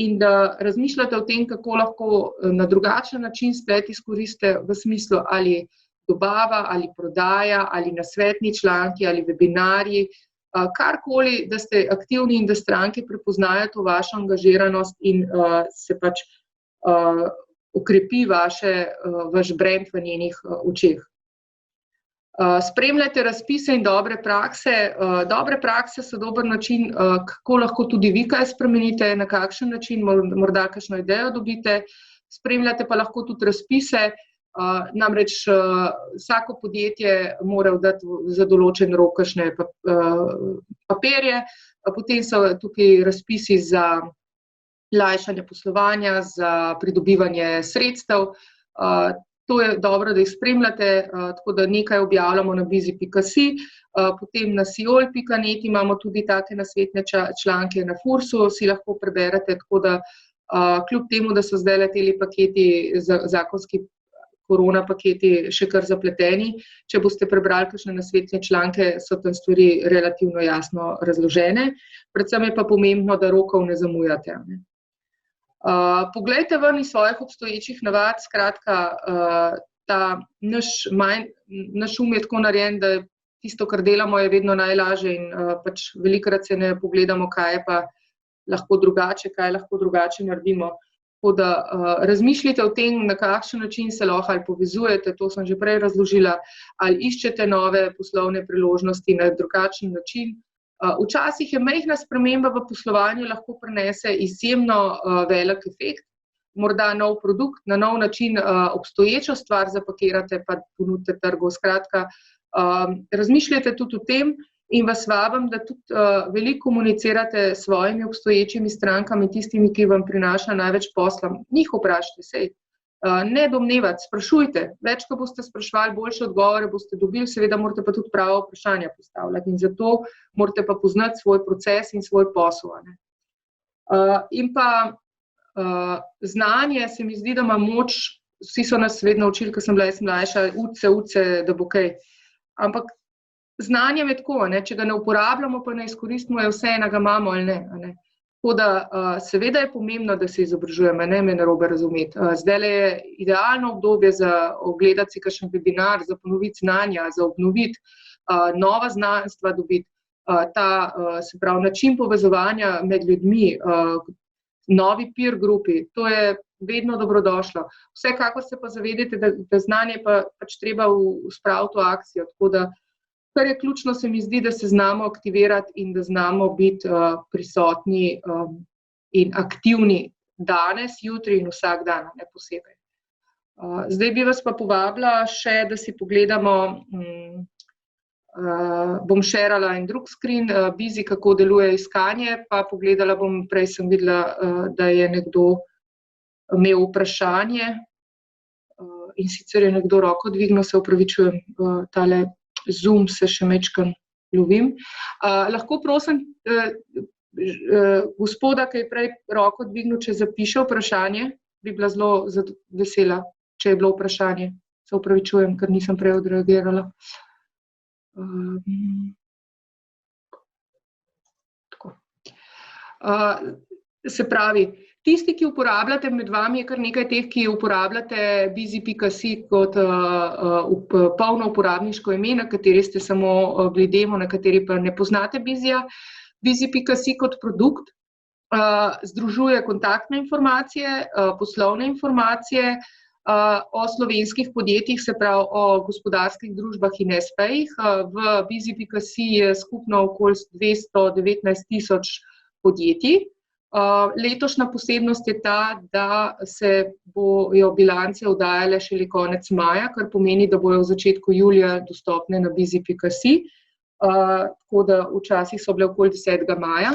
in da razmišljate o tem, kako lahko na drugačen način splet izkoristite v smislu ali dobava, ali prodaja, ali nasvetni članki, ali webinarji, karkoli, da ste aktivni in da stranke prepoznajo to vašo angažiranost in se pač okrepi vaš brand v njenih očeh. Spremljajte razpise in dobre prakse. Dobre prakse so dober način, kako lahko tudi vi kaj spremenite, na kakšen način, morda kakšno idejo dobite. Spremljate pa lahko tudi razpise, namreč vsako podjetje mora dati za določen rok kakšne papirje, potem so tukaj razpisi za lajšanje poslovanja, za pridobivanje sredstev. To je dobro, da jih spremljate, tako da nekaj objavljamo na bizi.si, potem na siol.net imamo tudi take nasvetne članke, na Fursu si lahko preberete, tako da kljub temu, da so zdajle teli paketi, zakonski korona paketi še kar zapleteni, če boste prebrali kakšne nasvetne članke, so tam stvari relativno jasno razložene. Predvsem je pa pomembno, da rokov ne zamujate. Poglejte ven iz svojih obstoječih navad, skratka, ta naš je tako narejen, da tisto, kar delamo, je vedno najlažje in pač velikokrat se ne pogledamo, kaj je pa lahko drugače, kaj lahko drugače naredimo. Tako da razmišljite o tem, na kakšen način se lahko ali povezujete, to sem že prej razložila, ali iščete nove poslovne priložnosti na drugačen način. Včasih je majhna sprememba v poslovanju lahko prinese izjemno velik efekt, morda nov produkt, na nov način obstoječo stvar zapakirate, pa ponudite trgu. Skratka, razmišljajte tudi o tem in vas vabim, da tudi veliko komunicirate s svojimi obstoječimi strankami, tistimi, ki vam prinaša največ posla. Njih vprašajte, sej. Ne domnevati, sprašujte. Več, ko boste sprašvali, boljše odgovore boste dobili, seveda morate pa tudi pravo vprašanja postavljati in zato morate pa poznati svoj proces in svoj posel. In pa znanje se mi zdi, da ima moč, vsi so nas vedno učili, ko sem bila jaz mlajša, uče, da bo kaj. Ampak znanje je tako, če ga ne uporabljamo, pa ne izkoristimo, je vseeno, ga imamo ali ne. Tako da seveda je pomembno, da se izobražujemo, ne me narobe razumeti. Zdajle je idealno obdobje za ogledati si kakšen webinar, za ponoviti znanja, za obnoviti nova znanstva, dobiti se pravi način povezovanja med ljudmi, novi peer grupi, to je vedno dobrodošlo. Vsekakor se pa zavedajte, da znanje pa pač treba spraviti v akcijo, tako da kar je ključno, se mi zdi, da se znamo aktivirati in da znamo biti prisotni in aktivni danes, jutri in vsak dan, ne posebej. Zdaj bi vas pa povabila še, da si pogledamo, bom šerala en drug screen, Bizi, kako deluje iskanje, pa pogledala bom, prej sem videla, da je nekdo imel vprašanje in sicer je nekdo roko dvignil, se opravičujem, tale Zoom se še mečkam lovim. Lahko prosim gospoda, ki je prej roko dvignil, če zapiše vprašanje, bi bila zelo vesela, če je bilo vprašanje. Se opravičujem, ker nisem prej odreagirala. Tako. Se pravi, tisti, ki uporabljate, med vami je kar nekaj teh, ki uporabljate Bizi.si kot polno uporabniško ime, na kateri ste samo gledemo, na kateri pa ne poznate Bizija. Bizi.si kot produkt združuje kontaktne informacije, poslovne informacije o slovenskih podjetjih, se pravi o gospodarskih družbah in SP-jih. V Bizi.si je skupno okoli 219,000 podjetij. Letošnja posebnost je ta, da se bojo bilance oddajale šele konec maja, kar pomeni, da bojo v začetku julija dostopne na Bizi.si, tako da včasih so bile okoli 10. maja,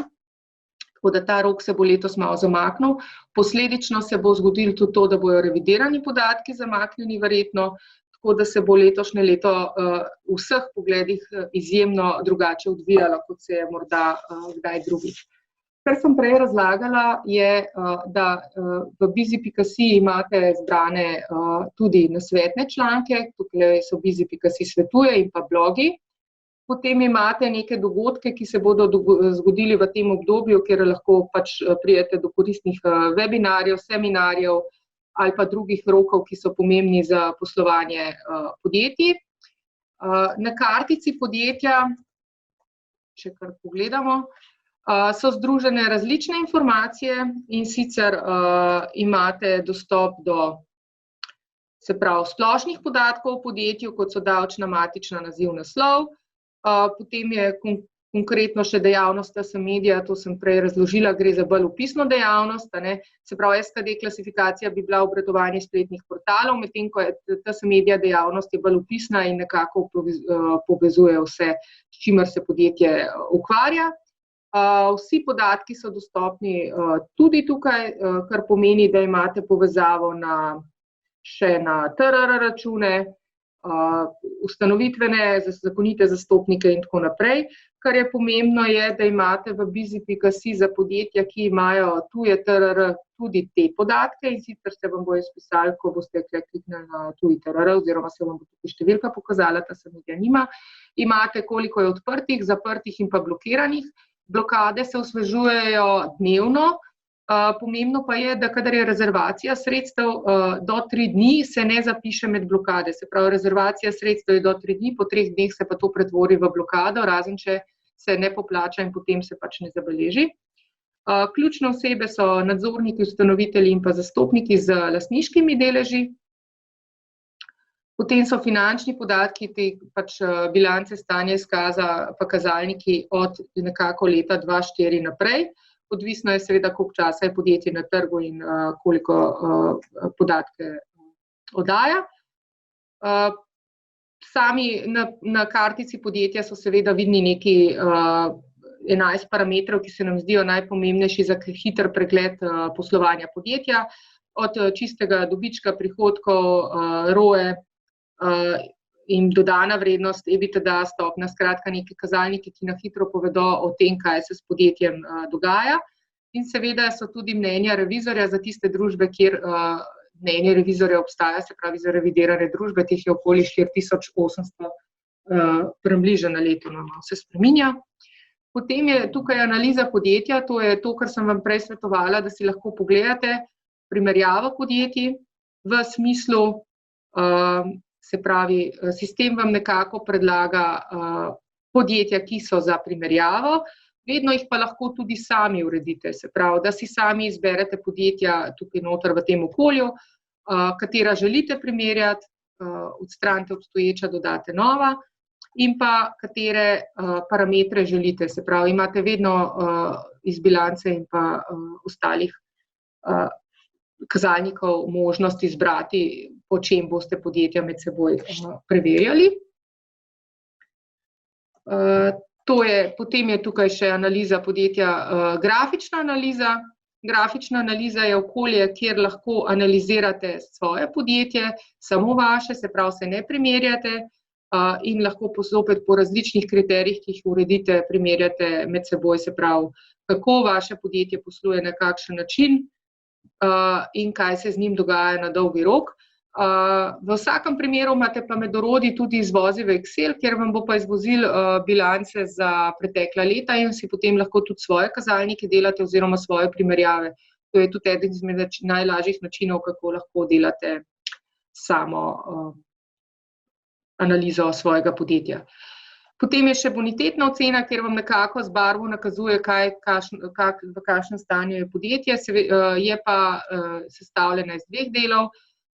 tako da ta rok se bo letos malo zamaknil. Posledično se bo zgodilo tudi to, da bojo revidirani podatki zamaknjeni verjetno, tako da se bo letošnje leto v vseh pogledih izjemno drugače odvijalo, kot se je morda kdaj drugič. Kar sem prej razlagala, je, da v Bizi.si imate zbrane tudi nasvetne članke, tukaj so Bizi.si svetuje in pa blogi. Potem imate neke dogodke, ki se bodo zgodili v tem obdobju, kjer lahko pač pridete do koristnih webinarjev, seminarjev ali pa drugih rokov, ki so pomembni za poslovanje podjetij. Na kartici podjetja, če kar pogledamo, so združene različne informacije in sicer imate dostop do, se pravi, splošnih podatkov o podjetju, kot so davčna, matična, naziv, naslov, potem je konkretno še dejavnost TS Media, to sem prej razložila, gre za bolj opisno dejavnost, se pravi, SKD klasifikacija bi bila obratovanje spletnih portalov, medtem ko je TS Media dejavnost je bolj opisna in nekako povezuje vse, s čimer se podjetje ukvarja. Vsi podatki so dostopni tudi tukaj, kar pomeni, da imate povezavo še na TRR račune, ustanovitvene, zakonite zastopnike in tako naprej. Kar je pomembno je, da imate v Bizi.si za podjetja, ki imajo tuje TRR, tudi te podatke in sicer se vam bo izpisali, ko boste kliknili na tuji TRR oziroma se vam bo tudi številka pokazala, da se nekaj nima. Imate, koliko je odprtih, zaprtih in pa blokiranih. Blokade se osvežujejo dnevno, pomembno pa je, da kadar je rezervacija sredstev do 3 dni, se ne zapiše med blokade. Se pravi, rezervacija sredstev je do 3 dni, po 3 dneh se pa to pretvori v blokado, razen če se ne poplača in potem se pač ne zabeleži. Ključne osebe so nadzorniki, ustanovitelji in pa zastopniki z lastniškimi deleži. Potem so finančni podatki, te pač bilance, stanje izkaza, pa kazalniki od nekako leta 2004 naprej. Odvisno je seveda, koliko časa je podjetje na trgu in koliko podatke oddaja. Sami na kartici podjetja so seveda vidni neki 11 parametrov, ki se nam zdijo najpomembnejši za hiter pregled poslovanja podjetja, od čistega dobička, prihodkov, ROE in dodana vrednost, EBITDA, stopnja, skratka neki kazalniki, ki na hitro povedo o tem, kaj se s podjetjem dogaja. In seveda so tudi mnenja revizorja za tiste družbe, kjer mnenje revizorja obstaja, se pravi za revidirane družbe, teh je okoli 4800 približno na leto, malo se spreminja. Potem je tukaj analiza podjetja, to je to, kar sem vam prej svetovala, da si lahko pogledate primerjavo podjetij v smislu, se pravi, sistem vam nekako predlaga podjetja, ki so za primerjavo, vedno jih pa lahko tudi sami uredite, se pravi, da si sami izberete podjetja tukaj noter v tem okolju, katera želite primerjati, odstranite obstoječa, dodate nova in pa katere parametre želite, se pravi, imate vedno iz bilance in pa ostalih kazalnikov možnost izbrati, po čem boste podjetja med seboj preverjali. Potem je tukaj še analiza podjetja, grafična analiza. Grafična analiza je okolje, kjer lahko analizirate svoje podjetje, samo vaše, se pravi, se ne primerjate in lahko zopet po različnih kriterijih, ki jih uredite, primerjate med seboj, se pravi, kako vaše podjetje posluje, na kakšen način in kaj se z njim dogaja na dolgi rok. V vsakem primeru imate pa med orodji tudi izvozi v Excel, kjer vam bo pa izvozil bilance za pretekla leta in si potem lahko tudi svoje kazalnike delate oziroma svoje primerjave. To je tudi eden izmed najlažjih načinov, kako lahko delate samo analizo svojega podjetja. Potem je še bonitetna ocena, kjer vam nekako z barvo nakazuje, v kakšnem stanju je podjetje. Je pa sestavljena iz dveh delov,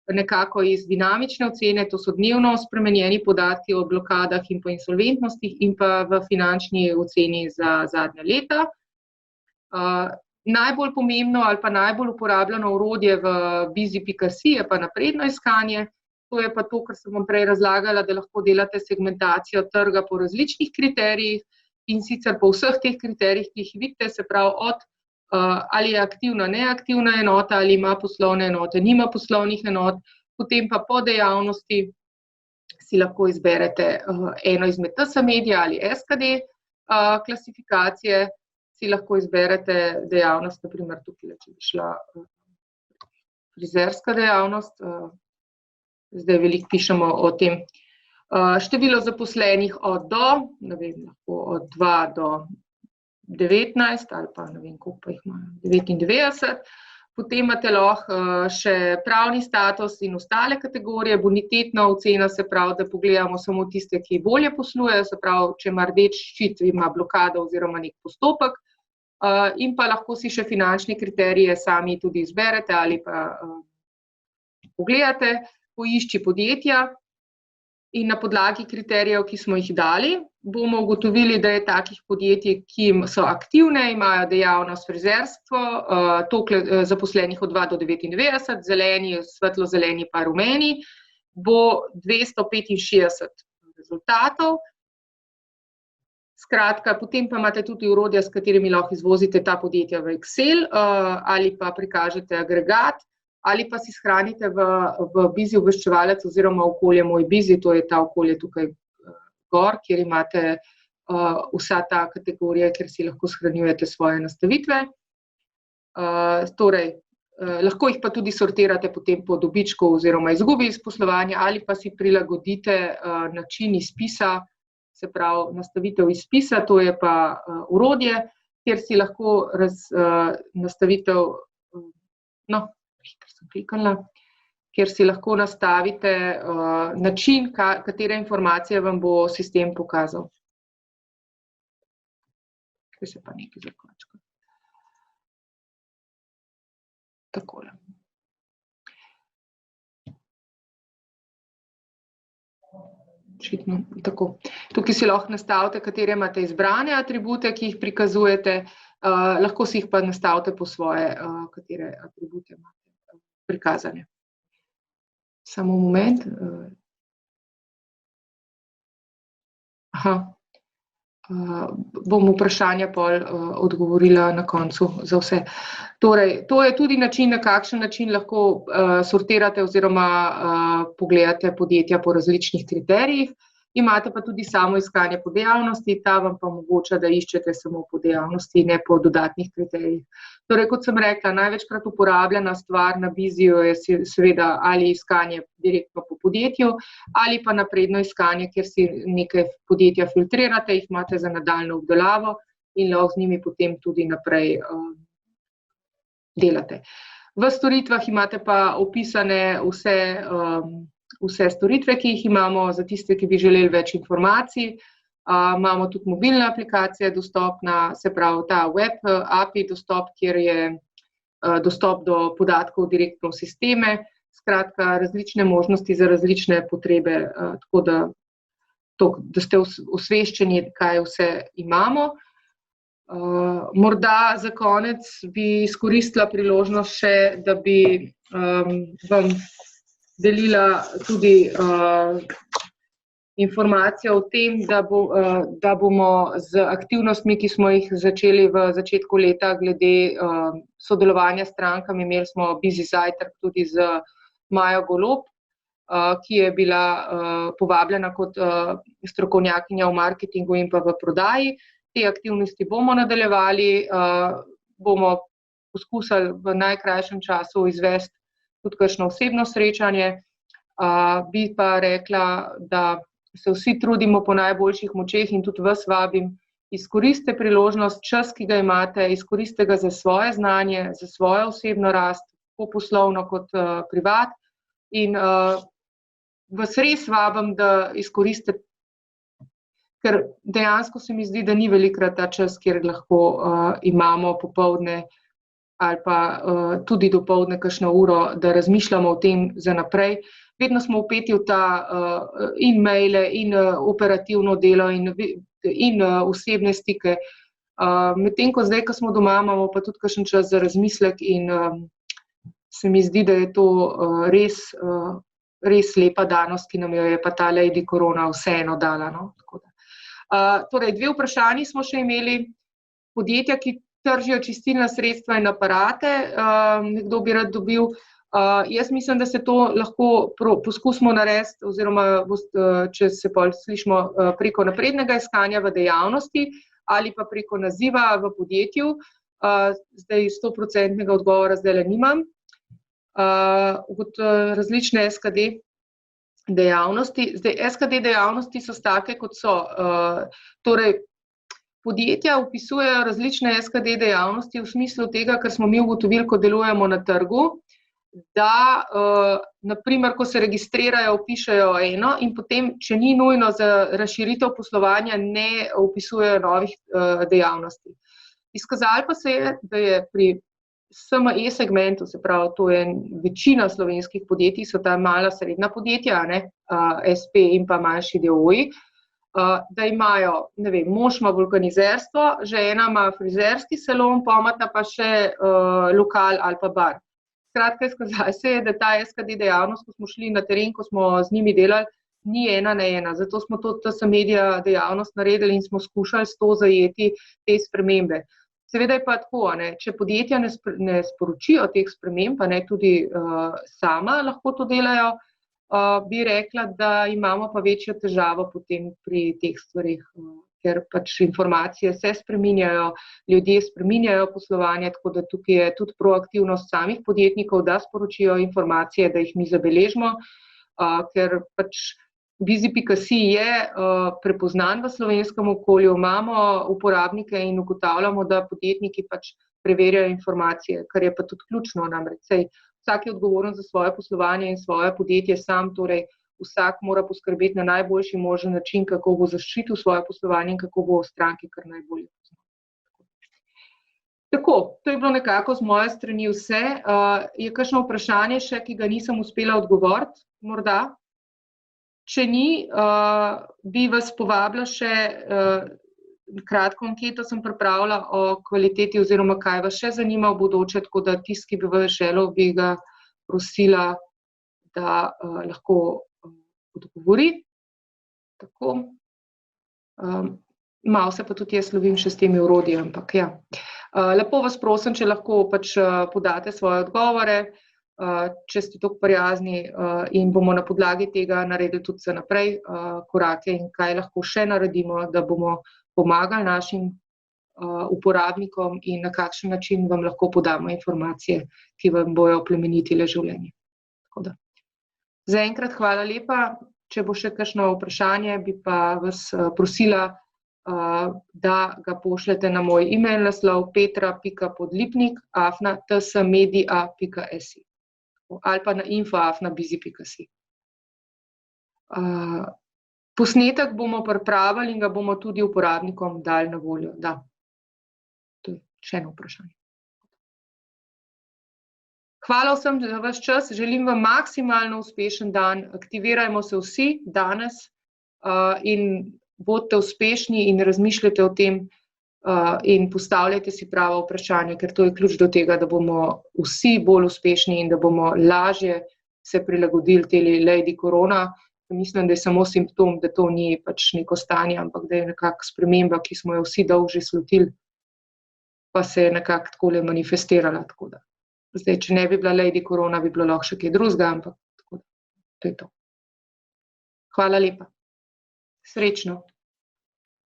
nekako iz dinamične ocene, to so dnevno spremenjeni podatki o blokadah in pa insolventnostih in pa v finančni oceni za zadnja leta. Najbolj pomembno ali pa najbolj uporabljeno orodje v busy.si je pa napredno iskanje. To je pa to, kar sem vam prej razlagala, da lahko delate segmentacijo trga po različnih kriterijih in sicer po vseh teh kriterijih, ki jih vidite, se pravi od ali je aktivna, neaktivna enota, ali ima poslovne enote, nima poslovnih enot, potem pa po dejavnosti si lahko izberete eno izmed TS Media ali SKD klasifikacije, si lahko izberete dejavnost, naprimer tukaj, če bi šla frizerska dejavnost, zdaj veliko pišemo o tem, število zaposlenih od do, ne vem, lahko od 2 do 19 ali pa ne vem, koliko pa jih ima, 99. Potem imate lahko še pravni status in ostale kategorije, bonitetna ocena, se pravi, da pogledamo samo tiste, ki bolje poslujejo, se pravi, če ima rdeč ščit, ima blokado oziroma nek postopek, in pa lahko si še finančne kriterije sami tudi izberete ali pa pogledate, poišči podjetja in na podlagi kriterijev, ki smo jih dali, bomo ugotovili, da je takih podjetij, ki so aktivne, imajo dejavnost frizerstvo, toliko zaposlenih od 2 do 99, zeleni, svetlo-zeleni pa rumeni, bo 265 rezultatov. Skratka, potem pa imate tudi orodja, s katerimi lahko izvozite ta podjetja v Excel ali pa prikažete agregat, ali pa si shranite v Busy obveščevalec oziroma okolje Moj Busy, to je ta okolje tukaj gor, kjer imate vsa ta kategorija, kjer si lahko shranjujete svoje nastavitve. Torej, lahko jih pa tudi sortirate potem po dobičku oziroma izgubi iz poslovanja ali pa si prilagodite način izpisa, se pravi nastavitev izpisa, to je pa orodje, kjer si lahko nastavitev, kjer si lahko nastavite način, katere informacije vam bo sistem pokazal. Kaj se pa nekaj zakončka. Takole. Tako. Tukaj si lahko nastavite, katere imate izbrane atribute, ki jih prikazujete, lahko si jih pa nastavite po svoje, katere atribute imate prikazane. Samo moment. Aha. Bom vprašanja pol odgovorila na koncu za vse. Torej, to je tudi način, na kakšen način lahko sortirate oziroma pogledate podjetja po različnih kriterijih. Imate pa tudi samo iskanje po dejavnosti, ta vam pa omogoča, da iščete samo po dejavnosti, ne po dodatnih kriterijih. Torej, kot sem rekla, največkrat uporabljena stvar na Biziju je seveda ali iskanje direktno po podjetju, ali pa napredno iskanje, kjer si nekaj podjetja filtrirate, jih imate za nadaljnjo obdelavo in lahko z njimi potem tudi naprej delate. V storitvah imate pa opisane vse storitve, ki jih imamo, za tiste, ki bi želeli več informacij. Imamo tudi mobilne aplikacije dostopna, se pravi ta web API dostop, kjer je dostop do podatkov direktno v sisteme, skratka različne možnosti za različne potrebe, tako da ste osveščeni, kaj vse imamo. Morda za konec bi izkoristila priložnost še, da bi vam delila tudi informacijo o tem, da bomo z aktivnostmi, ki smo jih začeli v začetku leta glede sodelovanja s strankami, imeli smo Busy zajtrk tudi z Majo Golob, ki je bila povabljena kot strokovnjakinja v marketingu in pa v prodaji. Te aktivnosti bomo nadaljevali, bomo poskusili v najkrajšem času izvesti tudi kakšno osebno srečanje. Bi pa rekla, da se vsi trudimo po najboljših močeh in tudi vas vabim, izkoristite priložnost, čas, ki ga imate, izkoristite ga za svoje znanje, za svojo osebno rast, tako poslovno kot privat. In vas res vabim, da izkoristite, ker dejansko se mi zdi, da ni velikokrat ta čas, kjer lahko imamo popoldne ali pa tudi dopoldne kakšno uro, da razmišljamo o tem za naprej. Vedno smo vpeti v ta in maile, in operativno delo, in osebne stike. Medtem ko zdaj, ko smo doma, imamo pa tudi kakšen čas za razmislek in se mi zdi, da je to res lepa danost, ki nam jo je pa ta Lady Korona vseeno dala. No? Torej, 2 vprašanji smo še imeli. Podjetja, ki tržijo čistilna sredstva in aparate, nekdo bi rad dobil. Jaz mislim, da se to lahko poskusimo narediti, oziroma če se pol slišimo preko naprednega iskanja v dejavnosti ali pa preko naziva v podjetju. Zdaj 100% odgovora zdajle nimam. Kot različne SKD dejavnosti. Zdaj, SKD dejavnosti so take, kot so. Torej, podjetja vpisujejo različne SKD dejavnosti v smislu tega, ker smo mi ugotovili, ko delujemo na trgu, da naprimer, ko se registrirajo, vpišejo eno in potem, če ni nujno za razširitev poslovanja, ne vpisujejo novih dejavnosti. Izkazalo pa se je, da je pri SME segmentu, se pravi, to je večina slovenskih podjetij, so ta mala srednja podjetja, SP in pa manjši DOI, da imajo, ne vem, mož ima vulkanizerstvo, žena ima frizerski salon, pomata pa še lokal ali pa bar. Skratka, izkazalo se je, da ta SKD dejavnost, ko smo šli na teren, ko smo z njimi delali, ni ena na ena. Zato smo to media dejavnost naredili in smo skušali s to zajeti te spremembe. Seveda je pa tako, če podjetja ne sporočijo teh sprememb, pa ne tudi sama lahko to delajo, bi rekla, da imamo pa večjo težavo potem pri teh stvarih, ker pač informacije se spreminjajo, ljudje spreminjajo poslovanje, tako da tukaj je tudi proaktivnost samih podjetnikov, da sporočijo informacije, da jih mi zabeležimo, ker pač Busy.si je prepoznan v slovenskem okolju, imamo uporabnike in ugotavljamo, da podjetniki pač preverjajo informacije, kar je pa tudi ključno, namreč vsak je odgovoren za svoje poslovanje in svoje podjetje sam, torej vsak mora poskrbeti na najboljši možen način, kako bo zaščitil svoje poslovanje in kako bo stranki kar najbolje poznal. Tako, to je bilo nekako z moje strani vse. Je kakšno vprašanje še, ki ga nisem uspela odgovoriti? Morda? Če ni, bi vas povabila še, kratko anketo sem pripravila o kvaliteti oziroma kaj vas še zanima v bodoče, tako da tisti, ki bi vas želel, bi ga prosila, da lahko odgovori. Tako. Malo se pa tudi jaz lovim še s temi orodji, ampak ja. Lepo vas prosim, če lahko pač podate svoje odgovore, če ste tako prijazni, in bomo na podlagi tega naredili tudi za naprej korake in kaj lahko še naredimo, da bomo pomagali našim uporabnikom in na kakšen način vam lahko podamo informacije, ki vam bojo plemenitile življenje. Tako da. Zaenkrat hvala lepa. Če bo še kakšno vprašanje, bi pa vas prosila, da ga pošljete na moj e-mail naslov petra.podlipnik@tsmedia.si ali pa na info@bizi.si. Posnetek bomo pripravili in ga bomo tudi uporabnikom dali na voljo. Da. To je še eno vprašanje. Hvala vsem za vaš čas, želim vam maksimalno uspešen dan, aktivirajmo se vsi danes in bodite uspešni in razmišljajte o tem in postavljajte si prava vprašanja, ker to je ključ do tega, da bomo vsi bolj uspešni in da bomo lažje se prilagodili teli lady korona. Mislim, da je samo simptom, da to ni pač neko stanje, ampak da je nekako sprememba, ki smo jo vsi dolgo že slutili, pa se je nekako takole manifestirala. Tako da. Zdaj, če ne bi bila lady korona, bi bilo lahko še kaj drugega, ampak tako da, to je to. Hvala lepa. Srečno.